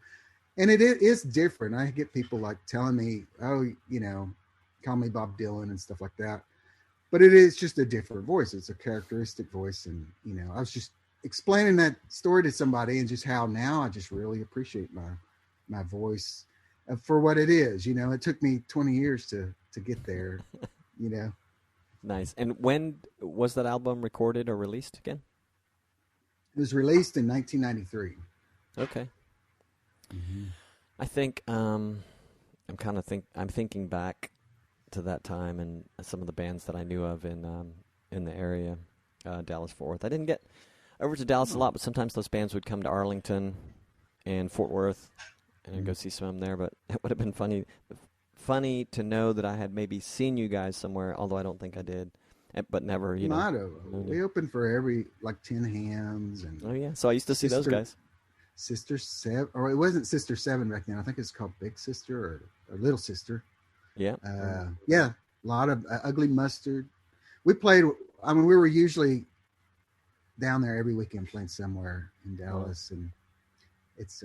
And it is different. I get people like telling me, oh, call me Bob Dylan and stuff like that. But it is just a different voice. It's a characteristic voice. And, I was just explaining that story to somebody, and just how now I just really appreciate my voice for what it is. It took me 20 years to get there. Nice. And when was that album recorded or released again? It was released in 1993. Okay. Mm-hmm. I think I'm thinking back to that time and some of the bands that I knew of in the area, Dallas Fort Worth. I didn't get over to Dallas a lot, but sometimes those bands would come to Arlington and Fort Worth, and I'd go see some of them there. But it would have been funny to know that I had maybe seen you guys somewhere, although I don't think I did, but never. Might have. We opened for every Tin Hams and. Oh yeah, so I used to see those guys. Sister Seven, or it wasn't Sister Seven back then. I think it's called Big Sister or Little Sister. Yeah. Yeah. A lot of Ugly Mustard. We played. I mean, we were usually down there every weekend playing somewhere in Dallas, and it's.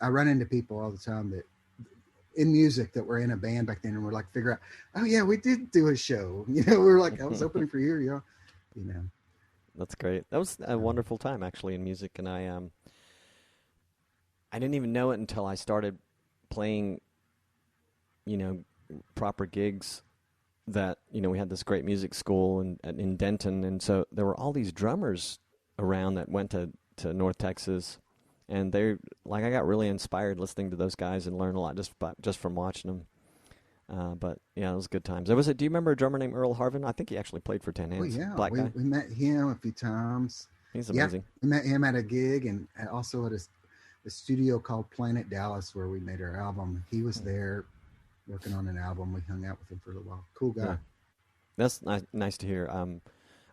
I run into people all the time that in music that were in a band back then, and we're like, figure out, oh yeah, we did do a show. We're like, I was opening for you, That's great. That was a wonderful time actually in music, and I didn't even know it until I started playing, proper gigs that, we had this great music school in Denton. And so there were all these drummers around that went to North Texas. And I got really inspired listening to those guys and learned a lot just from watching them. But yeah, it was good times. Do you remember a drummer named Earl Harvin? I think he actually played for 10 Hands. Oh yeah, Black guy. We met him a few times. He's amazing. Yeah, we met him at a gig and also at a studio called Planet Dallas where we made our album. He was there working on an album. We hung out with him for a little while. Cool guy. Yeah. That's nice to hear.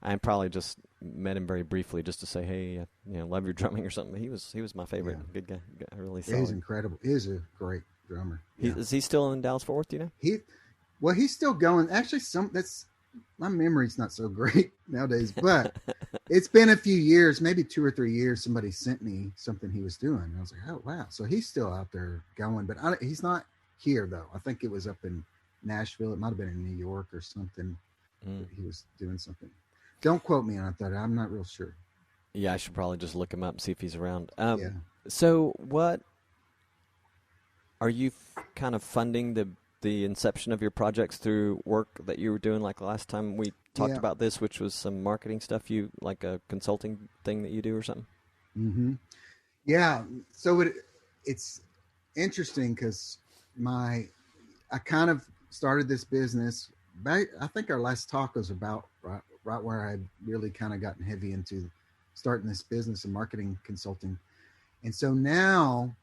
I probably just met him very briefly just to say, hey, love your drumming or something. He was my favorite. Yeah. Good guy. Really solid. He's incredible. He's a great drummer. Is he still in Dallas Fort Worth? Do you know? He's still going. Actually, my memory's not so great nowadays, but it's been a few years, maybe 2 or 3 years. Somebody sent me something he was doing. And I was like, oh wow. So he's still out there going, but he's not here though. I think it was up in Nashville. It might've been in New York or something. He was doing something. Don't quote me on that. I'm not real sure. Yeah, I should probably just look him up and see if he's around. Yeah. So what are you kind of funding the inception of your projects through work that you were doing like last time we talked about this, which was some marketing stuff, like a consulting thing that you do or something? Mm-hmm. Yeah. So it's interesting because I kind of started this business back, I think our last talk was about right where I really kind of gotten heavy into starting this business and marketing consulting. And so now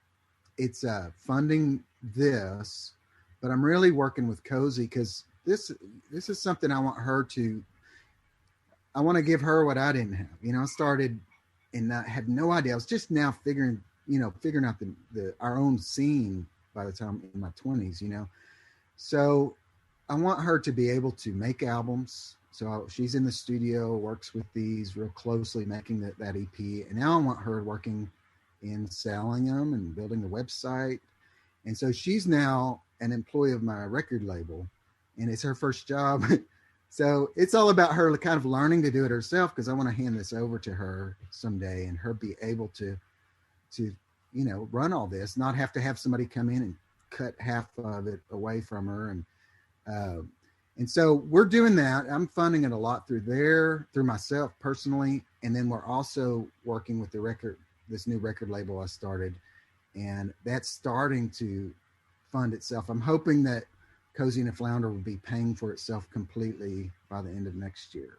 it's funding this, but I'm really working with Cozi because this is something I want to give her what I didn't have. I started and I had no idea. I was just now figuring out our own scene by the time in my 20s, So I want her to be able to make albums. So she's in the studio, works with these real closely, making that EP. And now I want her working in selling them and building the website. And so she's now an employee of my record label, and it's her first job. So it's all about her kind of learning to do it herself, because I want to hand this over to her someday and her be able to run all this, not have to have somebody come in and cut half of it away from her. And so we're doing that. I'm funding it a lot through myself personally. And then we're also working with this new record label I started, and that's starting to fund itself. I'm hoping that Cozi Anda Flounder will be paying for itself completely by the end of next year.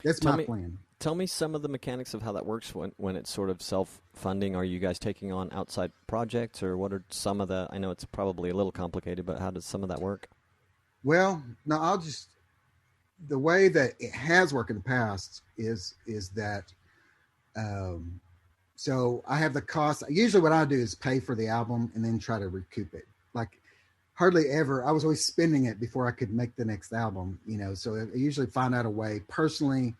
That's my plan. Tell me some of the mechanics of how that works when it's sort of self-funding. Are you guys taking on outside projects, or what are some of I know it's probably a little complicated, but how does some of that work? Well, no, the way that it has worked in the past is that, so I have the cost. Usually what I do is pay for the album and then try to recoup it. Like hardly ever, I was always spending it before I could make the next album, so I usually find out a way personally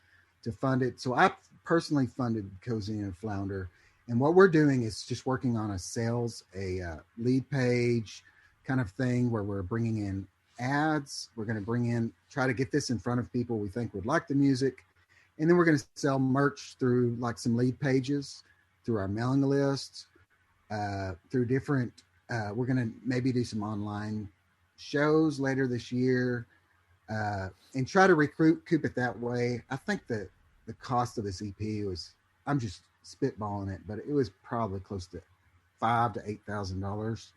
to fund it. So I personally funded Cozi and Flounder. And what we're doing is just working on a lead page kind of thing where we're bringing in ads. We're going to try to get this in front of people we think would like the music. And then we're going to sell merch through like some lead pages, through our mailing lists, through different, we're going to maybe do some online shows later this year, and try to recoup it that way. I think that the cost of this EP was, I'm just spitballing it, but it was probably close to $5,000 to $8,000.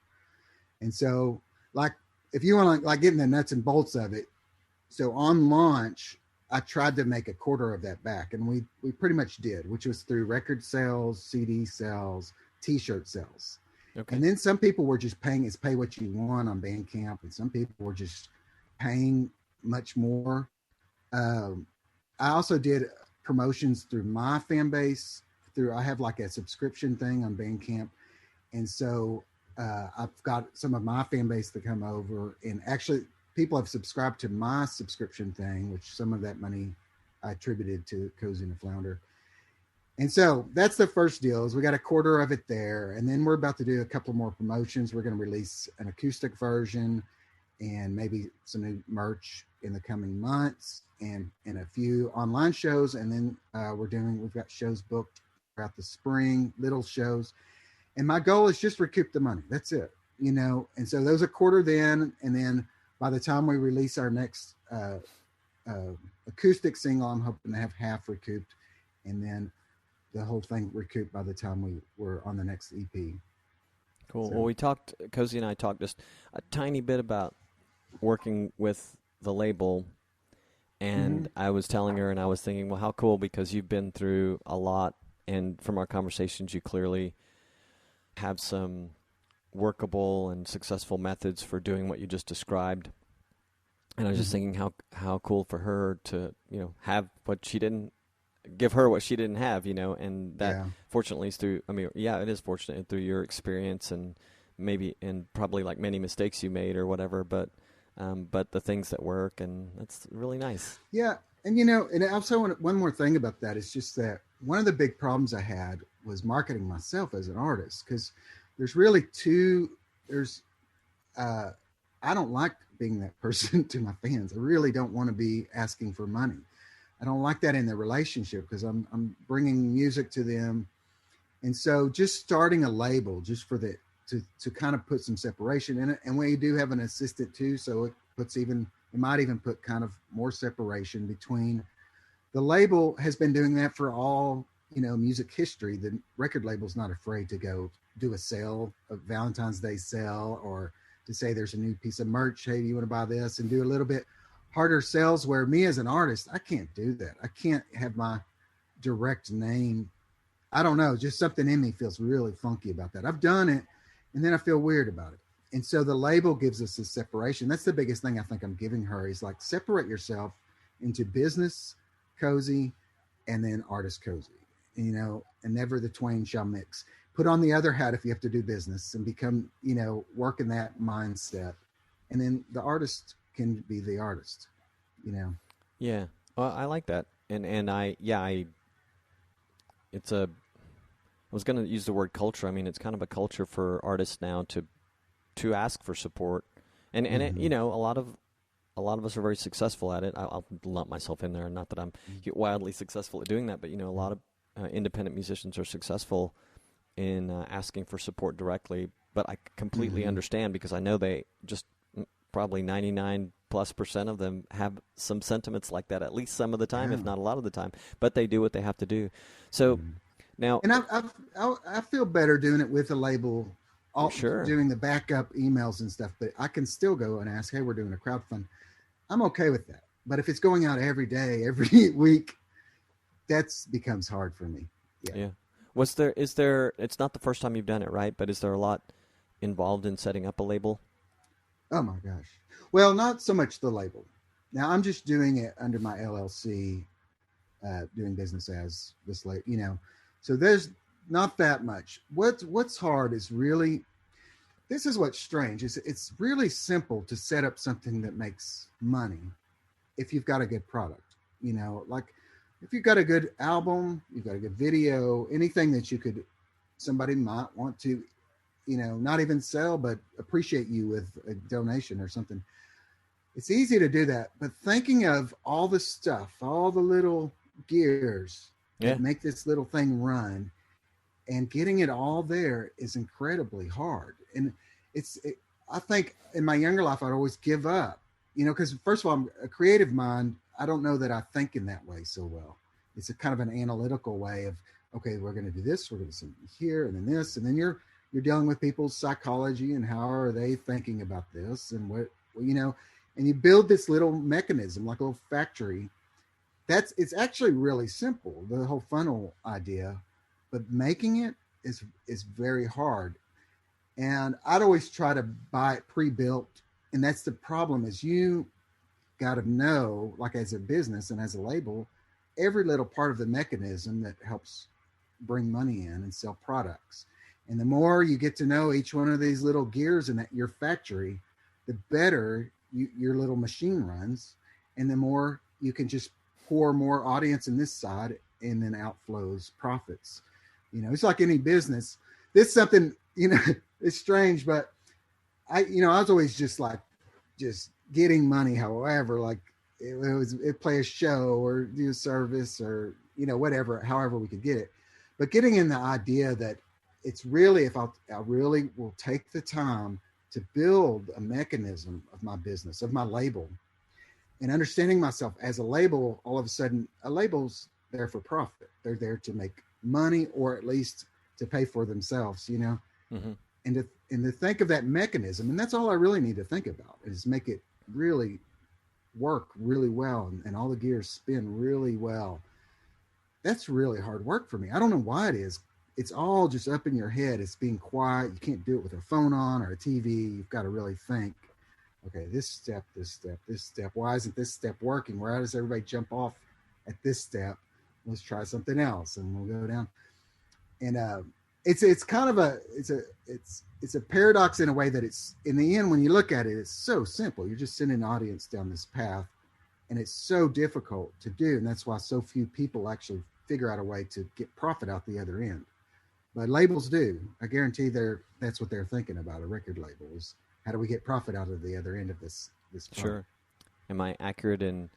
And so, like, if you want to like get in the nuts and bolts of it, so on launch, I tried to make a quarter of that back, and we pretty much did, which was through record sales, CD sales, T-shirt sales. Okay. And then some people were just paying, it's pay what you want on Bandcamp, and some people were just paying much more. I also did promotions through my fan base. I have like a subscription thing on Bandcamp, and so I've got some of my fan base to come over, and actually people have subscribed to my subscription thing, which some of that money I attributed to Cozi Anda Flounder. And so that's the first deal, is we got a quarter of it there. And then we're about to do a couple more promotions. We're going to release an acoustic version and maybe some new merch in the coming months, and a few online shows. And then we've got shows booked throughout the spring, little shows. And my goal is just recoup the money. That's it, And so those a quarter then, and then by the time we release our next acoustic single, I'm hoping to have half recouped, and then the whole thing recouped by the time we're on the next EP. Cool. So, well, Cozi and I talked just a tiny bit about working with the label, and I was telling her, and I was thinking, well, how cool, because you've been through a lot, and from our conversations, you clearly have some workable and successful methods for doing what you just described. And I was just thinking how cool for her to, have what she didn't, give her what she didn't have, and that fortunately is through, it is fortunate through your experience, and maybe, and probably like many mistakes you made or whatever, but the things that work, and that's really nice. Yeah. And, and also one more thing about that is just that one of the big problems I had was marketing myself as an artist, because there's really I don't like being that person to my fans. I really don't want to be asking for money. I don't like that in the relationship, because I'm bringing music to them. And so just starting a label just for to kind of put some separation in it. And we do have an assistant too. So it might even put kind of more separation between. The label has been doing that for all, music history. The record label's not afraid to go do a sale, a Valentine's Day sale, or to say there's a new piece of merch. Hey, do you want to buy this? And do a little bit harder sales, where me as an artist, I can't do that. I can't have my direct name. I don't know, just something in me feels really funky about that. I've done it, and then I feel weird about it. And so the label gives us a separation. That's the biggest thing I think I'm giving her, is like, separate yourself into business Cozi and then artist Cozi, and never the twain shall mix. Put on the other hat if you have to do business, and become, work in that mindset. And then the artist can be the artist, Yeah. Well, I like that. I was going to use the word culture. It's kind of a culture for artists now to ask for support. And it, a lot of us are very successful at it. I'll lump myself in there. Not that I'm wildly successful at doing that, but, a lot of independent musicians are successful in asking for support directly. But I completely understand, because I know they just probably 99+% of them have some sentiments like that, at least some of the time, if not a lot of the time. But they do what they have to do. So now, and I feel better doing it with a label, doing the backup emails and stuff. But I can still go and ask, hey, we're doing a crowdfund. I'm okay with that. But if it's going out every day, every week, that becomes hard for me. Yeah. Is there, it's not the first time you've done it, right? But is there a lot involved in setting up a label? Oh my gosh. Well, not so much the label. Now I'm just doing it under my LLC, doing business as this label, so there's not that much. What's hard is really, this is what's strange, is it's really simple to set up something that makes money if you've got a good product, like if you've got a good album, you've got a good video, anything that somebody might want to, not even sell, but appreciate you with a donation or something. It's easy to do that, but thinking of all the stuff, all the little gears Yeah. that make this little thing run, and getting it all there is incredibly hard. And I think in my younger life, I'd always give up, because first of all, I'm a creative mind. I don't know that I think in that way so well. It's a kind of an analytical way of, okay, we're going to do this, we're going to do here, and then this, and then you're dealing with people's psychology and how are they thinking about this, and what, and you build this little mechanism, like a little factory. It's actually really simple, the whole funnel idea, but making it is very hard. And I'd always try to buy it pre-built. And that's the problem, is you got to know, like as a business and as a label, every little part of the mechanism that helps bring money in and sell products. And the more you get to know each one of these little gears in your factory, the better your little machine runs. And the more you can just pour more audience in this side, and then outflows profits. It's like any business. This is something, it's strange, but I was always just getting money. However, like it play a show or do a service or, whatever, however we could get it. But getting in the idea that it's really, if I really will take the time to build a mechanism of my business, of my label, and understanding myself as a label, all of a sudden a label's there for profit. They're there to make money, or at least to pay for themselves, Mm-hmm. and to think of that mechanism. And that's all I really need to think about, is make it really work really well. And all the gears spin really well. That's really hard work for me. I don't know why it is. It's all just up in your head. It's being quiet. You can't do it with a phone on or a TV. You've got to really think, okay, this step, this step, this step. Why isn't this step working? Why does everybody jump off at this step? Let's try something else, and we'll go down. And it's kind of a paradox in a way that it's, in the end, when you look at it, it's so simple. You're just sending an audience down this path, and it's so difficult to do. And that's why so few people actually figure out a way to get profit out the other end. But labels do. I guarantee that's what they're thinking about. A record label is, how do we get profit out of the other end of this product? Sure. Am I accurate in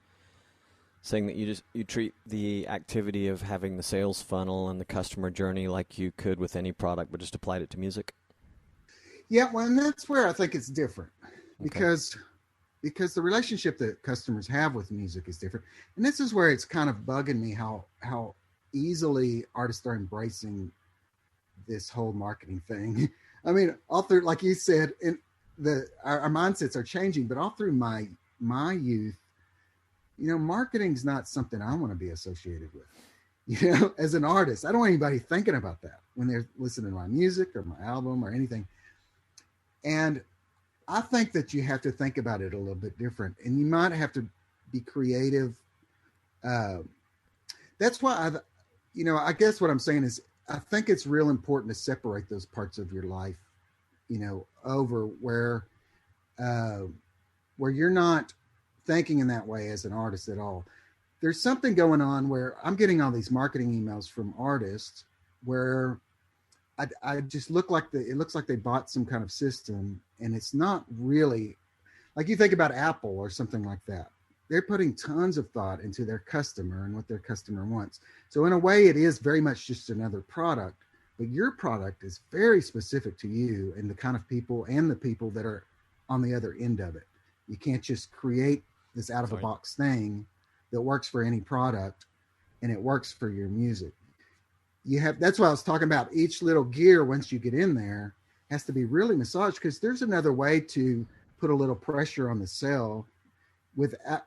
saying that you treat the activity of having the sales funnel and the customer journey like you could with any product, but just applied it to music? Yeah, well, and that's where I think it's different, Okay. because the relationship that customers have with music is different. And this is where it's kind of bugging me how easily artists are embracing this whole marketing thing. I mean, all through, like you said, our mindsets are changing, but all through my youth, marketing's not something I want to be associated with. As an artist, I don't want anybody thinking about that when they're listening to my music or my album or anything. And I think that you have to think about it a little bit different, and you might have to be creative. That's why I guess what I'm saying is, I think it's real important to separate those parts of your life, over where you're not thinking in that way as an artist at all. There's something going on where I'm getting all these marketing emails from artists where I just it looks like they bought some kind of system, and it's not really, like you think about Apple or something like that. They're putting tons of thought into their customer and what their customer wants. So in a way, it is very much just another product, but your product is very specific to you and the kind of people and the people that are on the other end of it. You can't just create this out of a box thing that works for any product and it works for your music. That's why I was talking about each little gear, once you get in there, has to be really massaged, because there's another way to put a little pressure on the cell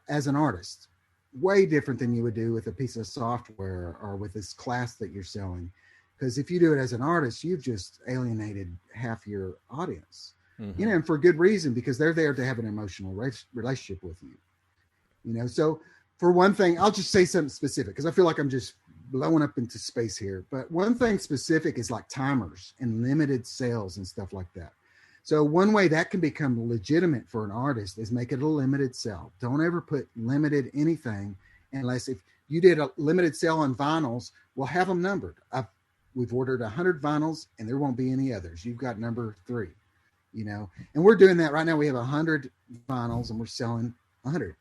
as an artist, way different than you would do with a piece of software or with this class that you're selling. Because if you do it as an artist, you've just alienated half your audience, Mm-hmm. and for good reason, because they're there to have an emotional relationship with you. So for one thing, I'll just say something specific, because I feel like I'm just blowing up into space here. But one thing specific is like timers and limited sales and stuff like that. So one way that can become legitimate for an artist is make it a limited sale. Don't ever put limited anything unless, if you did a limited sale on vinyls, we'll have them numbered. We've ordered 100 vinyls and there won't be any others. You've got number 3, and we're doing that right now. We have 100 vinyls and we're selling 100,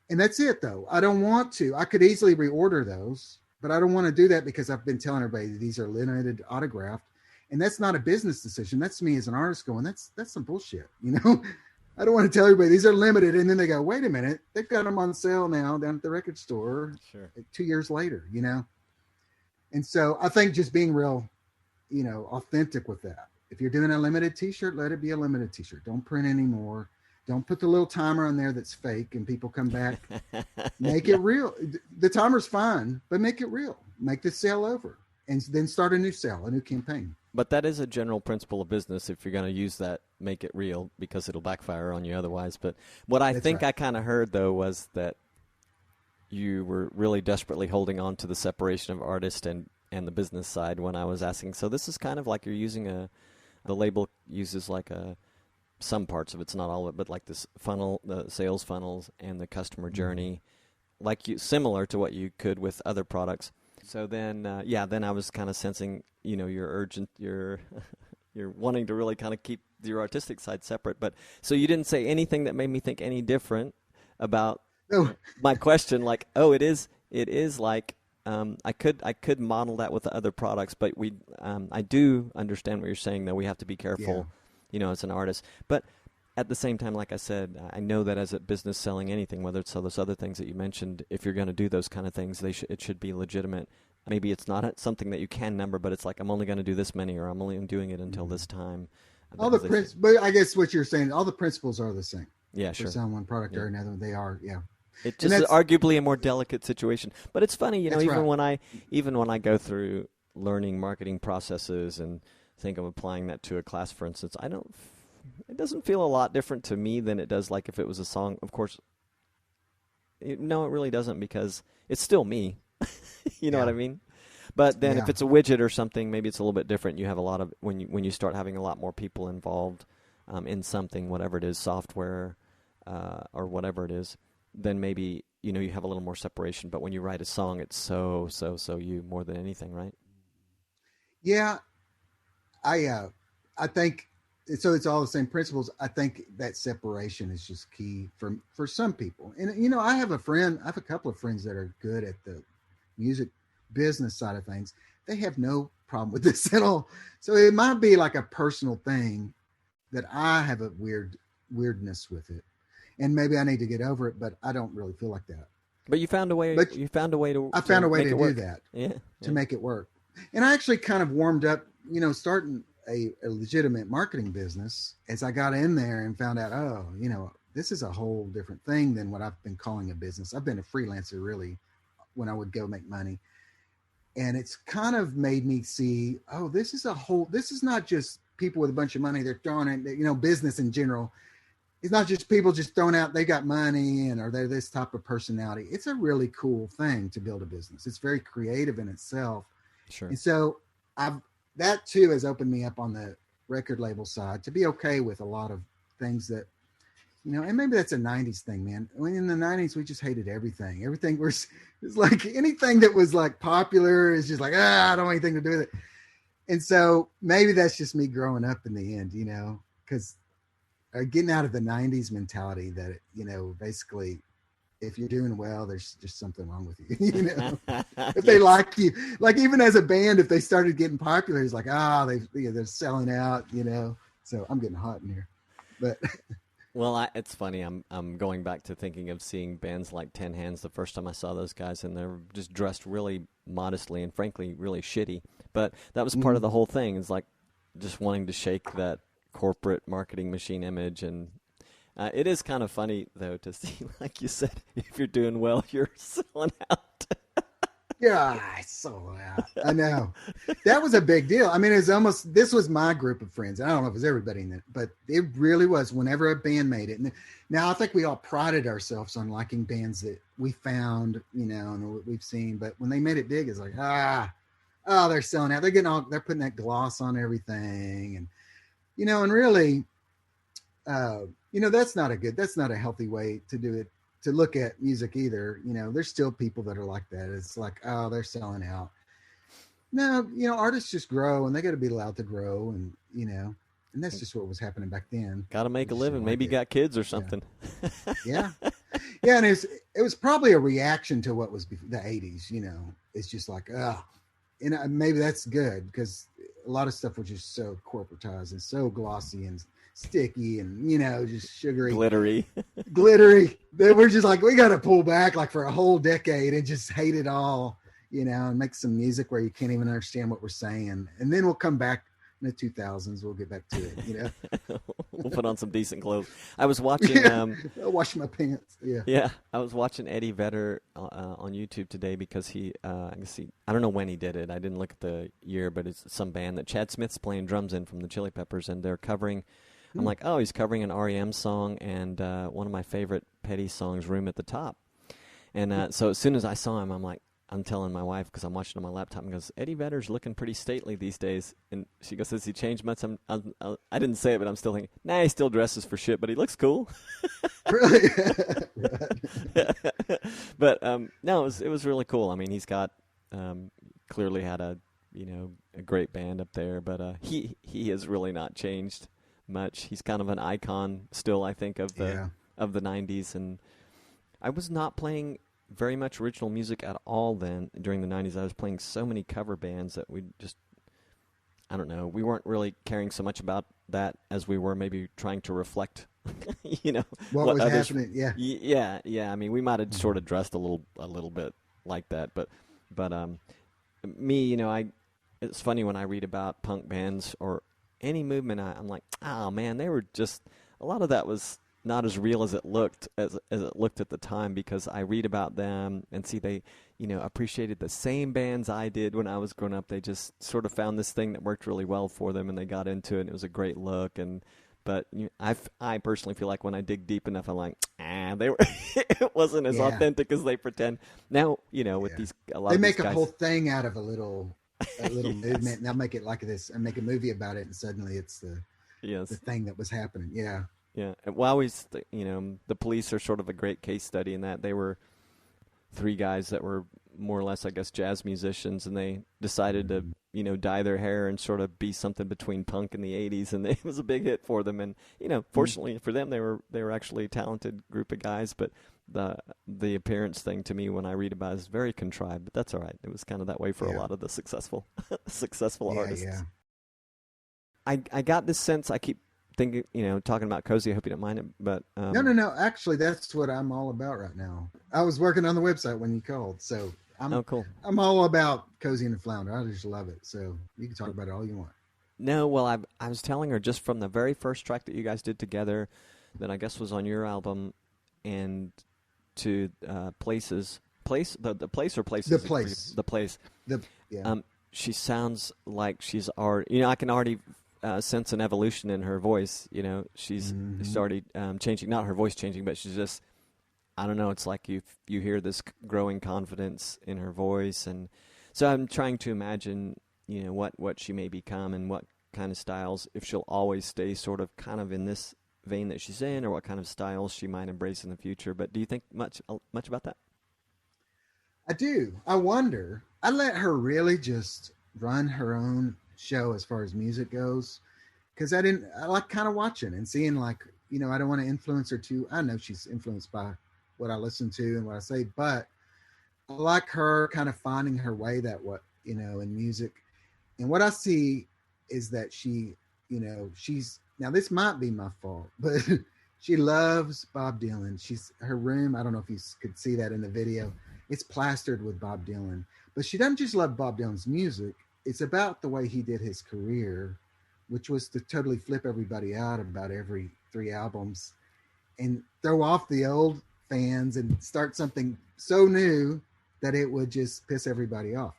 And that's it, though. I don't want to. I could easily reorder those, but I don't want to do that because I've been telling everybody these are limited autographed. And that's not a business decision. That's me as an artist going, that's some bullshit, I don't want to tell everybody these are limited. And then they go, wait a minute, they've got them on sale now down at the record store 2 years later, And so I think just being real, authentic with that. If you're doing a limited t-shirt, let it be a limited t-shirt. Don't print anymore. Don't put the little timer on there that's fake and people come back. Make it real. The timer's fine, but make it real. Make the sale over and then start a new sale, a new campaign. But that is a general principle of business. If you're going to use that, make it real, because it'll backfire on you otherwise. But what I think I kind of heard, though, was that you were really desperately holding on to the separation of artist and the business side when I was asking. So this is kind of like you're using the label uses like some parts of it's not all of it, but like this funnel, the sales funnels and the customer journey, similar to what you could with other products. So then, then I was kind of sensing, you're urgent, you're wanting to really kind of keep your artistic side separate. But so you didn't say anything that made me think any different about my question. Like, it is like I could model that with the other products, but I do understand what you're saying. Though we have to be careful, as an artist. But at the same time, like I said, I know that as a business selling anything, whether it's all those other things that you mentioned, if you're going to do those kind of things, it should be legitimate. Maybe it's not something that you can number, but it's like, I'm only going to do this many, or I'm only doing it until this time. All the but I guess what you're saying, all the principles are the same. Yeah, sure. For some one product or another, they are, yeah. It's just arguably a more delicate situation. But it's funny, even right. when I go through learning marketing processes and think of applying that to a class, for instance, it doesn't feel a lot different to me than it does like if it was a song. Of course, no, it really doesn't, because it's still me. You know what I mean? But then if it's a widget or something, maybe it's a little bit different. You have a lot of when you start having a lot more people involved in something, whatever it is, software or whatever it is, then maybe you have a little more separation. But when you write a song, it's so you more than anything, right? Yeah, I think so. It's all the same principles. I think that separation is just key for some people. And I have a couple of friends that are good at the music business side of things. They have no problem with this at all. So it might be like a personal thing that I have a weirdness with it, and maybe I need to get over it. But I don't really feel like that. But you found a way. I found a way to do that. Yeah, to make it work. And I actually kind of warmed up, starting a legitimate marketing business as I got in there and found out, this is a whole different thing than what I've been calling a business. I've been a freelancer really when I would go make money. And it's kind of made me see, this is not just people with a bunch of money. They're throwing it, business in general. It's not just people just throwing out, they got money or they're this type of personality. It's a really cool thing to build a business. It's very creative in itself. Sure. And so that too has opened me up on the record label side to be okay with a lot of things that, and maybe that's a 90s thing, man. When in the 90s, we just hated everything. Everything was like anything that was like popular is just like, I don't want anything to do with it. And so maybe that's just me growing up in the end, because getting out of the 90s mentality that, basically if you're doing well, there's just something wrong with you. If they like you, like even as a band, if they started getting popular, it's like, they're selling out, so I'm getting hot in here, but well, it's funny. I'm going back to thinking of seeing bands like Ten Hands the first time I saw those guys, and they're just dressed really modestly and frankly really shitty. But that was part of the whole thing. It's like just wanting to shake that corporate marketing machine image. And it is kind of funny though to see, like you said, if you're doing well, you're selling out. Yeah, I saw that. I know. That was a big deal. I mean, this was my group of friends. I don't know if it was everybody in it, but it really was whenever a band made it. And now I think we all prided ourselves on liking bands that we found, and what we've seen. But when they made it big, it's like, they're selling out. They're putting that gloss on everything. And, and really, that's not a healthy way to do it. To look at music either, there's still people that are like that. It's like, they're selling out. No, artists just grow and they got to be allowed to grow. And, and that's just what was happening back then. Got to make a living. Maybe you got kids or something. Yeah. Yeah. And it was probably a reaction to what was the 80s, it's just like, maybe that's good because a lot of stuff was just so corporatized and so glossy and sticky and, just sugary. Glittery. They were just like, we got to pull back like for a whole decade and just hate it all, and make some music where you can't even understand what we're saying. And then we'll come back in the 2000s. We'll get back to it, We'll put on some decent clothes. I was watching. I'll wash my pants. Yeah. Yeah. I was watching Eddie Vedder on YouTube today because I don't know when he did it. I didn't look at the year, but it's some band that Chad Smith's playing drums in from the Chili Peppers, and they're covering. I'm like, oh, he's covering an REM song and one of my favorite Petty songs, "Room at the Top." And so as soon as I saw him, I'm telling my wife, because I'm watching on my laptop, and goes, Eddie Vedder's looking pretty stately these days. And she goes, has he changed much? I didn't say it, but I'm still thinking, nah, he still dresses for shit, but he looks cool. Really? But no, it was really cool. I mean, he's got clearly had a great band up there, but he has really not changed much. He's kind of an icon still, I think, of the 90s. And I was not playing very much original music at all then during the 90s. I was playing so many cover bands that we just, I don't know, we weren't really caring so much about that as we were maybe trying to reflect, what was happening. Yeah. Yeah. I mean, we might have sort of dressed a little bit like that, but me, it's funny when I read about punk bands or any movement, I'm like, oh man, they were just, a lot of that was not as real as it looked at the time, because I read about them and see they, appreciated the same bands I did when I was growing up. They just sort of found this thing that worked really well for them, and they got into it, and it was a great look. But I personally feel like when I dig deep enough, I'm like, they were it wasn't as authentic as they pretend. Now, with these, a lot they of make these guys, a whole thing out of a little movement, and they'll make it like this and make a movie about it, and suddenly it's the thing that was happening. Yeah. Yeah. Well, I always, the Police are sort of a great case study in that they were three guys that were more or less, I guess, jazz musicians, and they decided to, dye their hair and sort of be something between punk and the 80s, and it was a big hit for them. And, fortunately for them, they were actually a talented group of guys, but the appearance thing to me when I read about it is very contrived, but that's all right. It was kind of that way for a lot of the successful artists. Yeah. I got this sense, I keep thinking, talking about Cozi, I hope you don't mind it, but no, actually that's what I'm all about right now. I was working on the website when you called, so cool. I'm all about Cozi and Flounder. I just love it, so you can talk about it all you want. No, well, I was telling her just from the very first track that you guys did together, that I guess was on your album, and to Places, the Place or Places? The Place. She sounds like she's already, I can already sense an evolution in her voice. She's already changing, not her voice changing, but she's just, I don't know, it's like you hear this growing confidence in her voice. And so I'm trying to imagine, what she may become and what kind of styles, if she'll always stay sort of kind of in this vein that she's in, or what kind of styles she might embrace in the future. But do you think much about that? I do. I wonder. I let her really just run her own show as far as music goes, because I like kind of watching and seeing, like, I don't want to influence her too. I know she's influenced by what I listen to and what I say, but I like her kind of finding her way in music. And what I see is that she, she's, now this might be my fault, but she loves Bob Dylan. Her room, I don't know if you could see that in the video, it's plastered with Bob Dylan, but she doesn't just love Bob Dylan's music. It's about the way he did his career, which was to totally flip everybody out about every 3 albums and throw off the old fans and start something so new that it would just piss everybody off.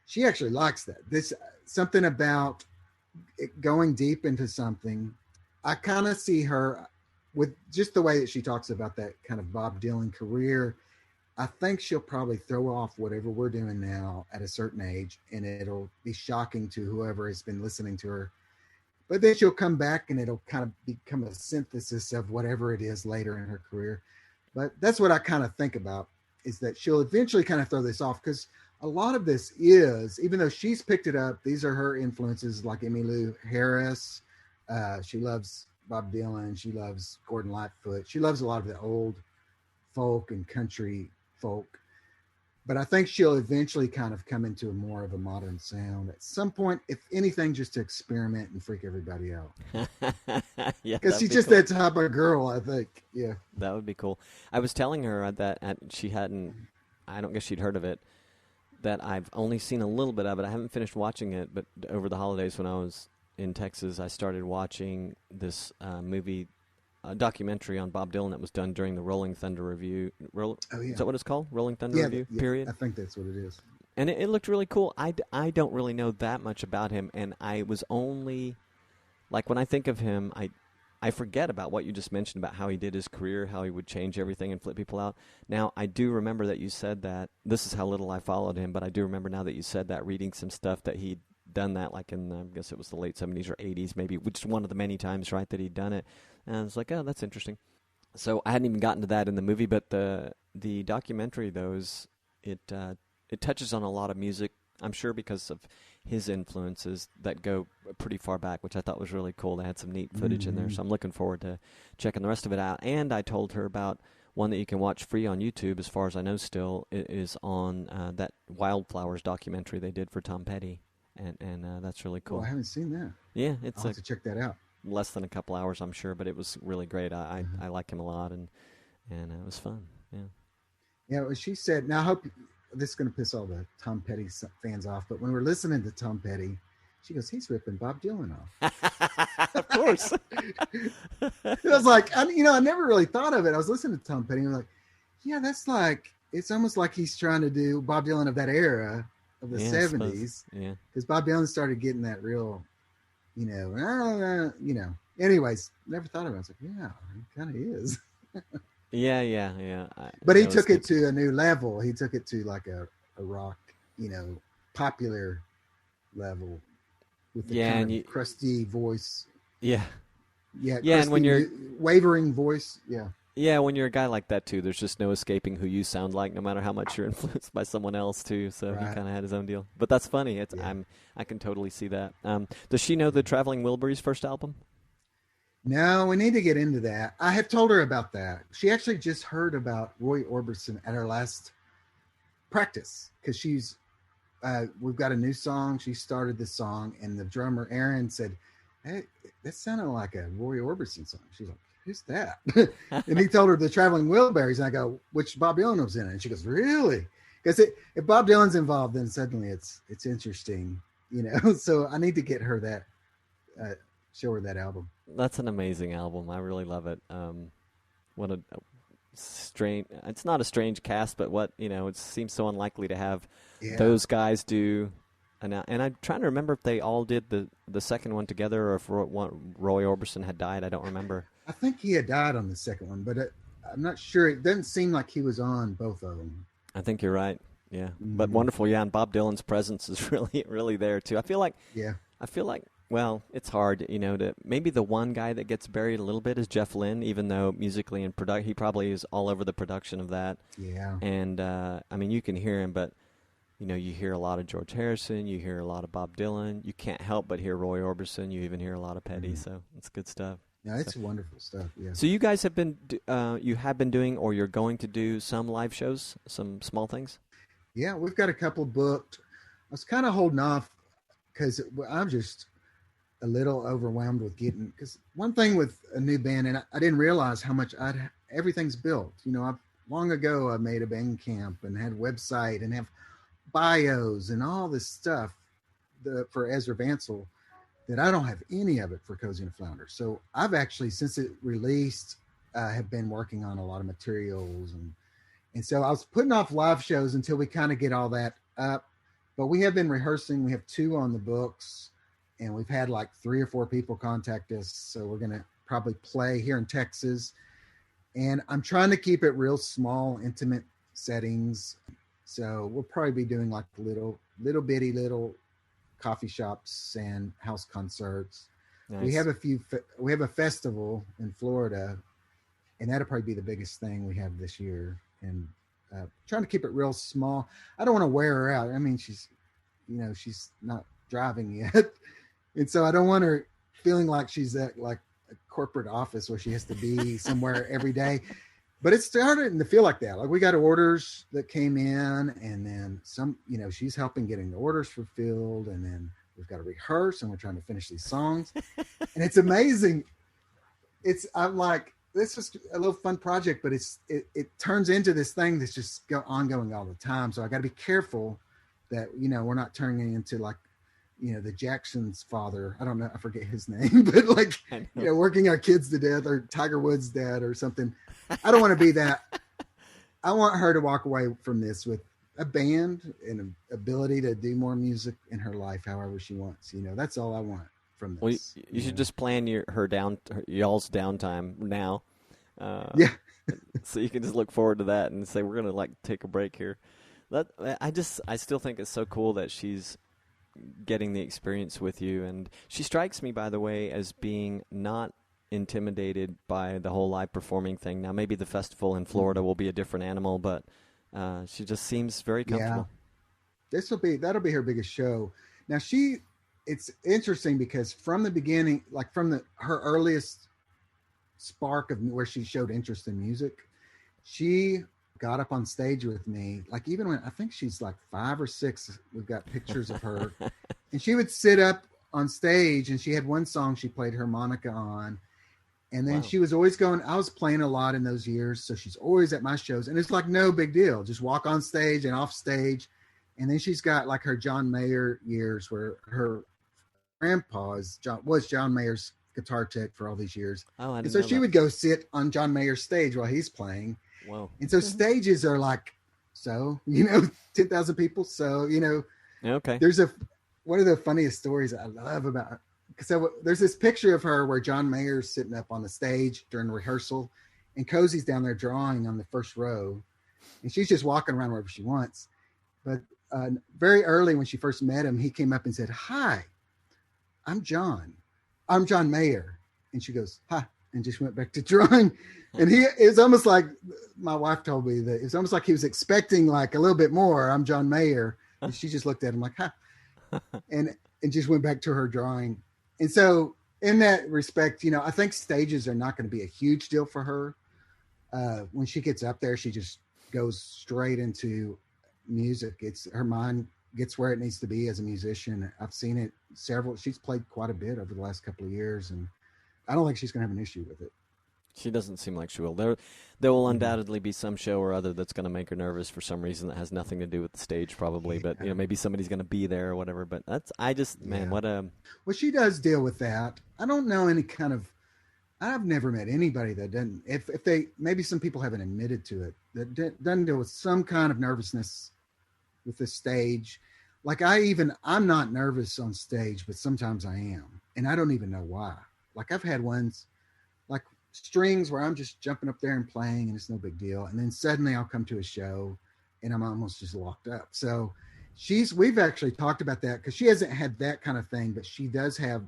She actually likes that. This something about it going deep into something. I kind of see her with just the way that she talks about that kind of Bob Dylan career. I think she'll probably throw off whatever we're doing now at a certain age, and it'll be shocking to whoever has been listening to her. But then she'll come back and it'll kind of become a synthesis of whatever it is later in her career. But that's what I kind of think about, is that she'll eventually kind of throw this off, because a lot of this is, even though she's picked it up, these are her influences, like Emmylou Harris. She loves Bob Dylan. She loves Gordon Lightfoot. She loves a lot of the old folk and country folk. But I think she'll eventually kind of come into more of a modern sound at some point, if anything, just to experiment and freak everybody out. Yeah, Because she's just that type of girl, I think. Yeah. That would be cool. I was telling her that she hadn't, I don't guess she'd heard of it, that I've only seen a little bit of it. I haven't finished watching it, but over the holidays when I was in Texas, I started watching this movie, a documentary on Bob Dylan that was done during the Rolling Thunder Review. Oh, yeah. Is that what it's called? Rolling Thunder Review, period? I think that's what it is. And it looked really cool. I don't really know that much about him, and I was only, like, when I think of him, I forget about what you just mentioned about how he did his career, how he would change everything and flip people out. Now, I do remember that you said that. This is how little I followed him, but I do remember now that you said that, reading some stuff that he'd done that, like in, I guess it was the late 70s or 80s, maybe, which is one of the many times, right, that he'd done it. And I was like, oh, that's interesting. So I hadn't even gotten to that in the movie, but the documentary, though, it touches on a lot of music, I'm sure because of his influences that go pretty far back, which I thought was really cool. They had some neat footage in there, so I'm looking forward to checking the rest of it out. And I told her about one that you can watch free on YouTube, as far as I know still, is on that Wildflowers documentary they did for Tom Petty, and that's really cool. Oh, I haven't seen that. Yeah, it's I'll have to check that out. Less than a couple hours, I'm sure, but it was really great. I like him a lot, and it was fun. Yeah. Yeah, well, she said, now I hope this is going to piss all the Tom Petty fans off, but when we're listening to Tom Petty, she goes, he's ripping Bob Dylan off. Of course. I was like, I never really thought of it. I was listening to Tom Petty and I was like, yeah, that's like, it's almost like he's trying to do Bob Dylan of that era of the 70s. Yeah. Because Bob Dylan started getting that real, anyways, never thought of it. I was like, yeah, he kind of is. Yeah. But he took it to a new level. He took it to like a rock, popular level with the kind of crusty voice. Yeah. Yeah. And when you're wavering voice. Yeah. Yeah. When you're a guy like that too, there's just no escaping who you sound like, no matter how much you're influenced by someone else too. So He kind of had his own deal, but that's funny. I can totally see that. Does she know the Traveling Wilburys first album? No, we need to get into that. I have told her about that. She actually just heard about Roy Orbison at our last practice because we've got a new song. She started the song, and the drummer Aaron said, "Hey, that sounded like a Roy Orbison song." She's like, "Who's that?" And he told her the Traveling Wilburys, and I go, "Which Bob Dylan was in it?" And she goes, "Really?" Because if Bob Dylan's involved, then suddenly it's interesting, So I need to get her that. Show her that album. That's an amazing album. I really love it. What a strange, it's not a strange cast, but it seems so unlikely to have those guys do. And I'm trying to remember if they all did the second one together, or if Roy Orbison had died. I don't remember. I think he had died on the second one, but I'm not sure. It doesn't seem like he was on both of them. I think you're right. Yeah. But wonderful. Yeah. And Bob Dylan's presence is really, really there too. I feel like, well, it's hard, to maybe the one guy that gets buried a little bit is Jeff Lynne, even though musically and he probably is all over the production of that. Yeah. And, you can hear him, but, you hear a lot of George Harrison, you hear a lot of Bob Dylan, you can't help but hear Roy Orbison, you even hear a lot of Petty, so it's good stuff. Yeah, it's wonderful stuff, yeah. So you guys have been doing, or you're going to do some live shows, some small things? Yeah, we've got a couple booked. I was kind of holding off because I'm just a little overwhelmed with because one thing with a new band, and I didn't realize how much everything's built. Long ago I made a band camp and had a website and have bios and all this stuff for Ezra Vancil that I don't have any of it for Cozi and Flounder. So I've actually, since it released, have been working on a lot of materials and so I was putting off live shows until we kind of get all that up. But we have been rehearsing. We have 2 on the books. And we've had like 3 or 4 people contact us. So we're going to probably play here in Texas. And I'm trying to keep it real small, intimate settings. So we'll probably be doing like little bitty coffee shops and house concerts. Nice. We have a festival in Florida, and that'll probably be the biggest thing we have this year. And trying to keep it real small. I don't want to wear her out. I mean, she's not driving yet. And so I don't want her feeling like she's at like a corporate office where she has to be somewhere every day. But it's starting to feel like that. Like we got orders that came in, and then some, she's helping getting the orders fulfilled, and then we've got to rehearse, and we're trying to finish these songs. And it's amazing. I'm like, this is a little fun project, but it turns into this thing that's just ongoing all the time. So I got to be careful that, we're not turning into like, the Jackson's father. I don't know. I forget his name, but like, working our kids to death, or Tiger Woods' dad or something. I don't want to be that. I want her to walk away from this with a band and an ability to do more music in her life, however she wants. That's all I want from this. Well, you should just plan y'all's downtime now. Yeah. So you can just look forward to that and say, we're going to like take a break here. I still think it's so cool that she's getting the experience with you. And she strikes me, by the way, as being not intimidated by the whole live performing thing. Now, maybe the festival in Florida will be a different animal, but she just seems very comfortable. Yeah. That'll be her biggest show. Now it's interesting because from the beginning, like from her earliest spark of where she showed interest in music, she got up on stage with me. Like even when I think she's like 5 or 6, we've got pictures of her, and she would sit up on stage, and she had one song she played harmonica on. And then she was always I was playing a lot in those years. So she's always at my shows, and it's like no big deal. Just walk on stage and off stage. And then she's got like her John Mayer years where her grandpa was John Mayer's guitar tech for all these years. Oh, and so she would go sit on John Mayer's stage while he's playing. Wow. And so stages are like, 10,000 people. So, okay. There's one of the funniest stories I love about. So there's this picture of her where John Mayer's sitting up on the stage during rehearsal, and Cozi's down there drawing on the first row, and she's just walking around wherever she wants. But very early when she first met him, he came up and said, "Hi, I'm John Mayer." And she goes, "Hi," and just went back to drawing. And it's almost like, my wife told me that it's almost like he was expecting like a little bit more. "I'm John Mayer." And she just looked at him like, "Hi," and just went back to her drawing. And so in that respect, I think stages are not going to be a huge deal for her. When she gets up there, she just goes straight into music. Her mind gets where it needs to be as a musician. I've seen it she's played quite a bit over the last couple of years, and I don't think she's going to have an issue with it. She doesn't seem like she will. There will undoubtedly be some show or other that's going to make her nervous for some reason that has nothing to do with the stage, probably. But maybe somebody's going to be there or whatever. But Well, she does deal with that. I don't know any kind of. I've never met anybody that doesn't. If they, maybe some people haven't admitted to it, that doesn't deal with some kind of nervousness with the stage. Like I'm not nervous on stage, but sometimes I am, and I don't even know why. Like I've had ones, like strings where I'm just jumping up there and playing, and it's no big deal. And then suddenly I'll come to a show, and I'm almost just locked up. So we've actually talked about that because she hasn't had that kind of thing, but she does have,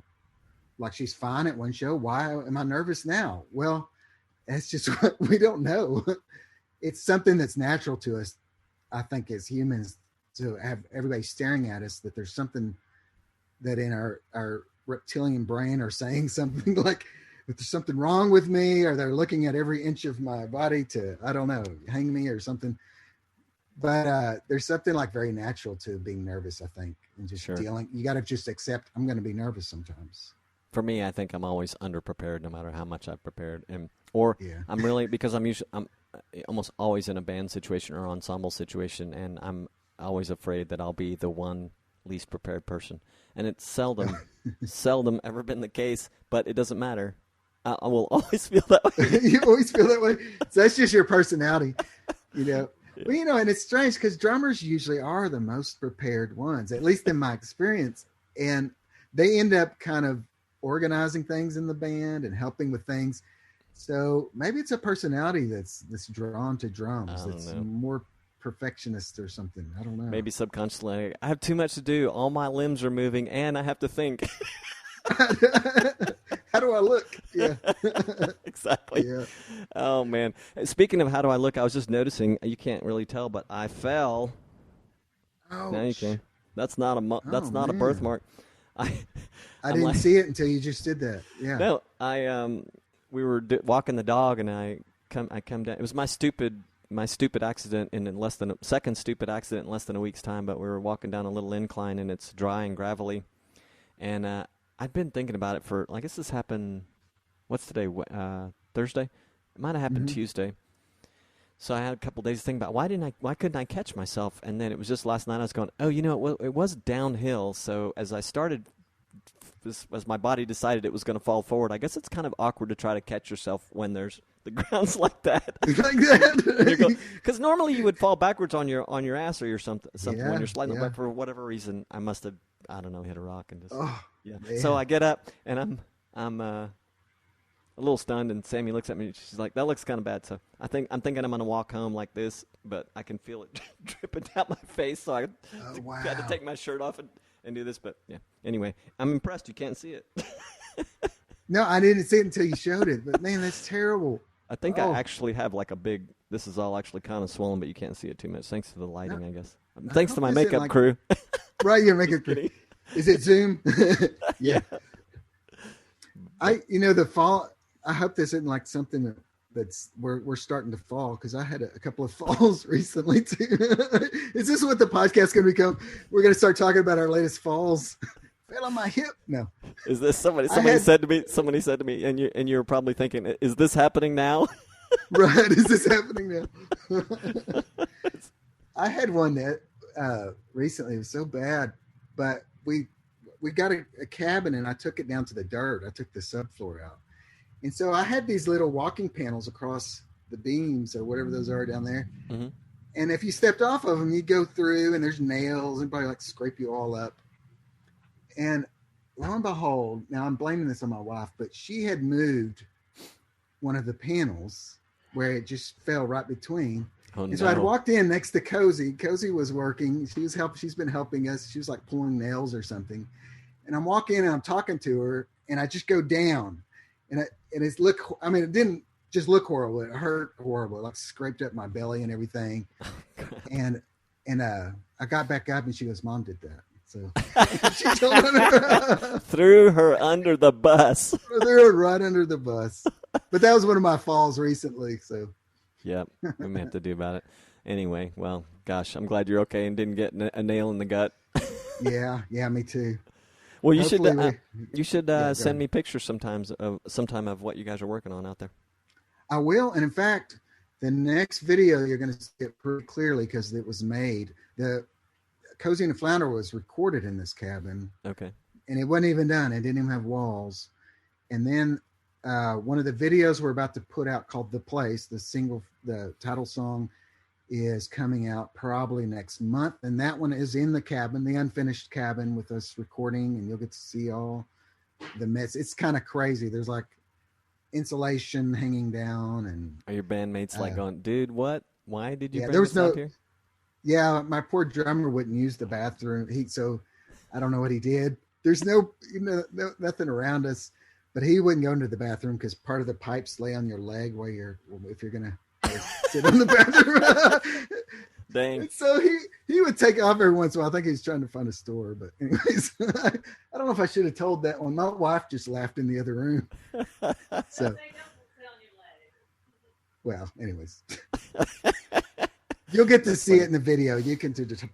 like she's fine at one show. Why am I nervous now? Well, that's just what we don't know. It's something that's natural to us, I think, as humans, to have everybody staring at us, that there's something that in our reptilian brain are saying something like, if there's something wrong with me, or they're looking at every inch of my body to, I don't know, hang me or something. But there's something like very natural to being nervous, I think, and just dealing. You got to just accept I'm going to be nervous sometimes. For me, I think I'm always underprepared, no matter how much I've prepared, I'm really, because I'm almost always in a band situation or ensemble situation, and I'm always afraid that I'll be the one least prepared person, and it's seldom ever been the case. But it doesn't matter. I will always feel that way. You always feel that way. So that's just your personality, Well, and it's strange because drummers usually are the most prepared ones, at least in my experience, and they end up kind of organizing things in the band and helping with things. So maybe it's a personality that's drawn to drums. That's more perfectionist or something. I don't know. Maybe subconsciously, I have too much to do. All my limbs are moving, and I have to think. How do I look? Yeah. Exactly. Yeah. Oh, man. Speaking of how do I look, I was just noticing, you can't really tell, but I fell. Oh. Now you can. That's not a birthmark. I didn't see it until you just did that. Yeah. No, we were walking the dog, and I come down. It was my stupid accident second stupid accident in less than a week's time. But we were walking down a little incline, and it's dry and gravelly. And I'd been thinking about it for, I guess this happened. What's today? Thursday. It might have happened Tuesday. So I had a couple days to think about why couldn't I catch myself? And then it was just last night I was going, oh, it was downhill. So as I started, as my body decided it was going to fall forward, I guess it's kind of awkward to try to catch yourself when the ground's like that. Like that. Because normally you would fall backwards on your ass or something Yeah, when you're sliding. yeah. But for whatever reason, I must have, I don't know, hit a rock and just. Oh, yeah. man. So I get up and I'm a little stunned, and Sammy looks at me and she's like, that looks kind of bad. So I'm thinking I'm going to walk home like this, but I can feel it dripping down my face. So I got to take my shirt off and do this. But yeah, anyway, I'm impressed. You can't see it. No, I didn't see it until you showed it, but man, that's terrible. I think I actually have like this is all actually kind of swollen, but you can't see it too much. Thanks to the lighting, I guess. Thanks to my makeup crew. Right, your makeup crew. Is it Zoom? Yeah. The fall, I hope this isn't like something that's we're starting to fall, because I had a couple of falls recently too. Is this what the podcast going to become? We're going to start talking about our latest falls. Fell on my hip. No. Is this somebody said to me, and you're probably thinking, is this happening now? Right. Is this happening now? I had one that recently. It was so bad, but we got a cabin, and I took it down to the dirt. I took the subfloor out. And so I had these little walking panels across the beams or whatever those are down there. Mm-hmm. And if you stepped off of them, you'd go through, and there's nails and probably like scrape you all up. And lo and behold, now I'm blaming this on my wife, but she had moved one of the panels where it just fell right between. Oh, and so I'd walked in next to Cozi. Cozi was working. She's been helping us. She was like pulling nails or something. And I'm walking in and I'm talking to her, and I just go down. And it didn't just look horrible. It hurt horrible. It like scraped up my belly and everything. and I got back up, and she goes, "Mom did that." So she told her. Threw her under the bus. Threw her right under the bus. But that was one of my falls recently. So. Yep, we may have to do about it. Anyway, well, gosh, I'm glad you're okay and didn't get a nail in the gut. Yeah, me too. Well, you should send me pictures sometime of what you guys are working on out there. I will, and in fact, the next video you're going to see it pretty clearly because it was made. The Cozi and Flounder was recorded in this cabin. Okay. And it wasn't even done. It didn't even have walls. And then one of the videos we're about to put out called "The Place," the title song, is coming out probably next month, and that one is in the cabin, the unfinished cabin, with us recording, and you'll get to see all the mess. It's kind of crazy. There's like insulation hanging down, and are your bandmates like going, "Dude, what? Why did you bring there was this out here?" Yeah, my poor drummer wouldn't use the bathroom. So I don't know what he did. There's nothing around us, but he wouldn't go into the bathroom because part of the pipes lay on your leg if you're gonna sit in the bathroom. Dang. And so he would take off every once in a while. I think he's trying to find a store, but anyways, I don't know if I should have told that one. My wife just laughed in the other room. So, well, anyways, you'll get to see it in the video. You can, it's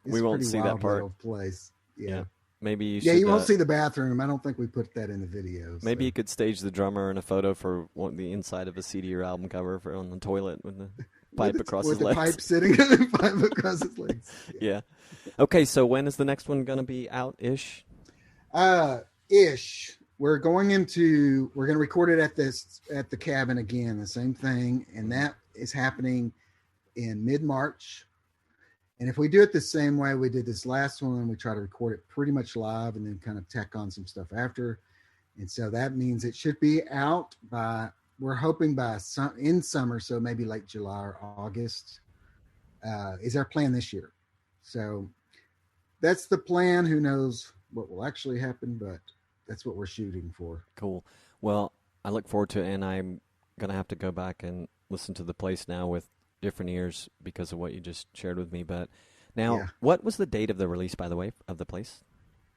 we won't see that part. Little place. Yeah. Maybe you should. Yeah, you won't see the bathroom. I don't think we put that in the video. Maybe you could stage the drummer in a photo for the inside of a CD or album cover on the toilet with the pipe across his legs. With the pipe sitting on the pipe across his legs. Yeah. Okay, so when is the next one going to be out-ish? Ish. We're going to record it at the cabin again, the same thing, and that is happening in mid-March. And if we do it the same way we did this last one, we try to record it pretty much live and then kind of tack on some stuff after. And so that means it should be out we're hoping in summer, so maybe late July or August is our plan this year. So that's the plan. Who knows what will actually happen, but that's what we're shooting for. Cool. Well, I look forward to it, and I'm going to have to go back and listen to The Place now with different ears because of what you just shared with me. But now, What was the date of the release, by the way, of The Place?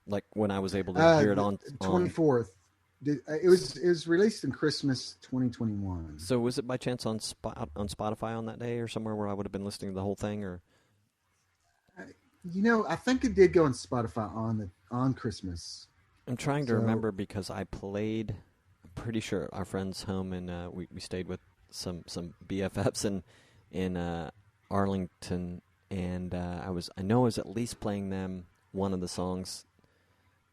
Like when I was able to hear it on 24th. It was released in Christmas 2021. So was it by chance on Spotify on that day or somewhere where I would have been listening to the whole thing? Or I think it did go on Spotify on Christmas. I'm trying to remember because I played, I'm pretty sure, at our friend's home, and we stayed with some BFFs in Arlington, and I know I was at least playing them one of the songs,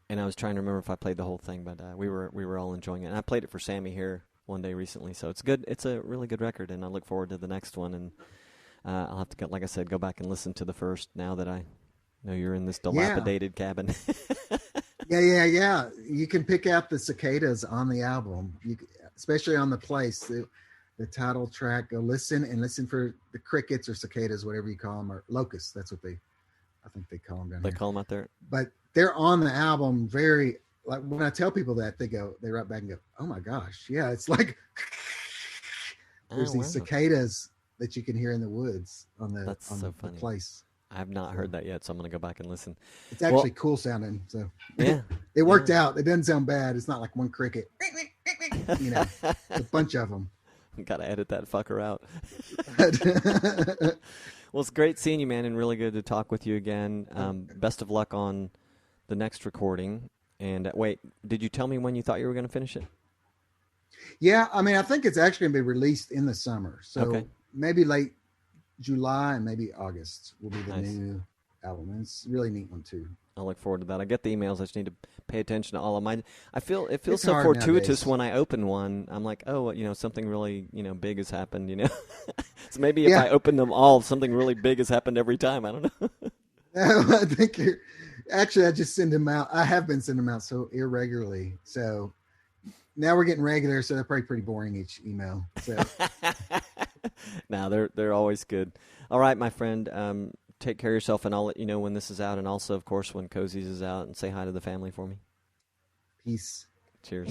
and I was trying to remember if I played the whole thing, but we were all enjoying it. And I played it for Sammy here one day recently, so it's good. It's a really good record, and I look forward to the next one. And I'll have to, like I said, go back and listen to the first now that I know you're in this dilapidated cabin. Yeah. You can pick out the cicadas on the album, especially on the place. The title track. Go listen for the crickets or cicadas, whatever you call them, or locusts. That's what I think they call them down there. They call them out there. But they're on the album very, like when I tell people that, they write back and go, oh my gosh. Yeah, it's like there's these cicadas that you can hear in the woods on the place. I have not heard that yet, so I'm going to go back and listen. It's actually cool sounding. So yeah, it worked out. It doesn't sound bad. It's not like one cricket, a bunch of them. Got to edit that fucker out. Well, it's great seeing you, man, and really good to talk with you again. Best of luck on the next recording. And wait, did you tell me when you thought you were going to finish it? Yeah, I mean, I think it's actually going to be released in the summer. So maybe late July and maybe August will be the new album. And it's a really neat one, too. I look forward to that. I get the emails. I just need to pay attention to all of mine. It feels so fortuitous nowadays. When I open one. I'm like, oh, something really, big has happened, So maybe if I open them all, something really big has happened every time. I don't know. I think actually, I just send them out. I have been sending them out so irregularly. So now we're getting regular, so they're probably pretty boring each email. So. No, they're always good. All right, my friend. Take care of yourself, and I'll let you know when this is out, and also, of course, when Cozi's is out, and say hi to the family for me. Peace. Cheers.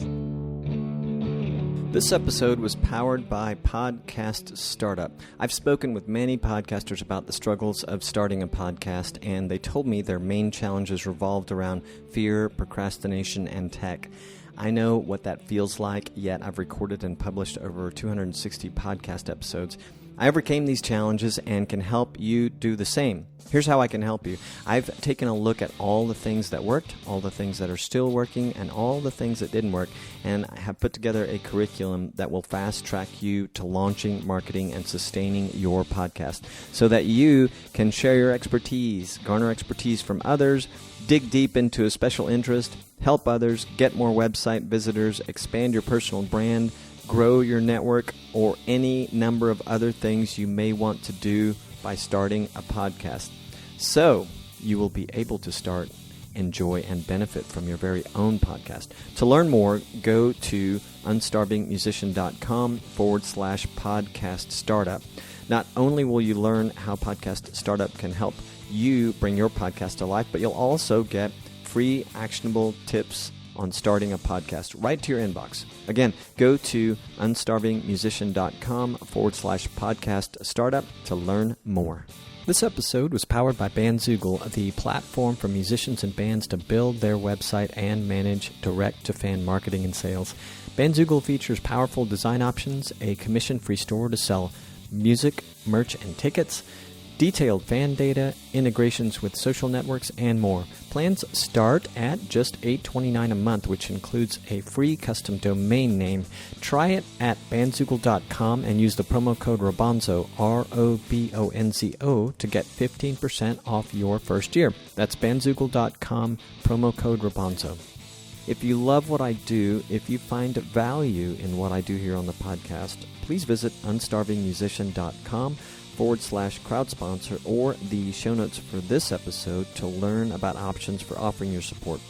This episode was powered by Podcast Startup. I've spoken with many podcasters about the struggles of starting a podcast, and they told me their main challenges revolved around fear, procrastination, and tech. I know what that feels like, yet I've recorded and published over 260 podcast episodes. I overcame these challenges and can help you do the same. Here's how I can help you. I've taken a look at all the things that worked, all the things that are still working, and all the things that didn't work, and I have put together a curriculum that will fast-track you to launching, marketing, and sustaining your podcast so that you can share your expertise, garner expertise from others, dig deep into a special interest, help others, get more website visitors, expand your personal brand, grow your network, or any number of other things you may want to do by starting a podcast. So you will be able to start, enjoy, and benefit from your very own podcast. To learn more, go to unstarvingmusician.com/podcast startup. Not only will you learn how Podcast Startup can help you bring your podcast to life, but you'll also get free actionable tips on starting a podcast right to your inbox. Again, go to unstarvingmusician.com/podcast startup to learn more. This episode was powered by Bandzoogle, the platform for musicians and bands to build their website and manage direct-to-fan marketing and sales. Bandzoogle features powerful design options, a commission-free store to sell music, merch, and tickets, detailed fan data, integrations with social networks, and more. Plans start at just $8.29 a month, which includes a free custom domain name. Try it at bandzoogle.com and use the promo code ROBONZO, ROBONZO, to get 15% off your first year. That's bandzoogle.com, promo code ROBONZO. If you love what I do, if you find value in what I do here on the podcast, please visit unstarvingmusician.com/crowd sponsor or the show notes for this episode to learn about options for offering your support.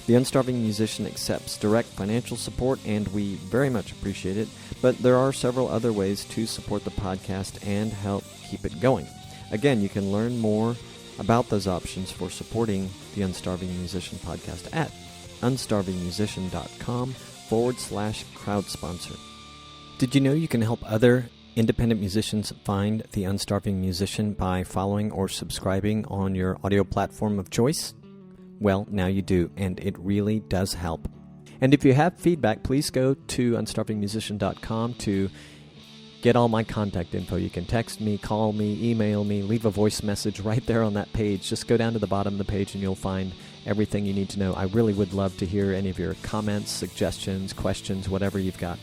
The Unstarving Musician accepts direct financial support, and we very much appreciate it, but there are several other ways to support the podcast and help keep it going. Again, you can learn more about those options for supporting the Unstarving Musician podcast at unstarvingmusician.com/crowd sponsor. Did you know you can help other independent musicians find The Unstarving Musician by following or subscribing on your audio platform of choice? Well, now you do, and it really does help. And if you have feedback, please go to unstarvingmusician.com to get all my contact info. You can text me, call me, email me, leave a voice message right there on that page. Just go down to the bottom of the page and you'll find everything you need to know. I really would love to hear any of your comments, suggestions, questions, whatever you've got.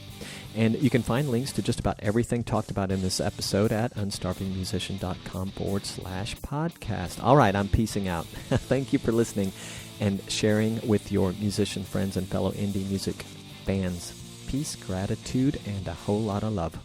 And you can find links to just about everything talked about in this episode at unstarvingmusician.com/podcast. All right, I'm peacing out. Thank you for listening and sharing with your musician friends and fellow indie music fans. Peace, gratitude, and a whole lot of love.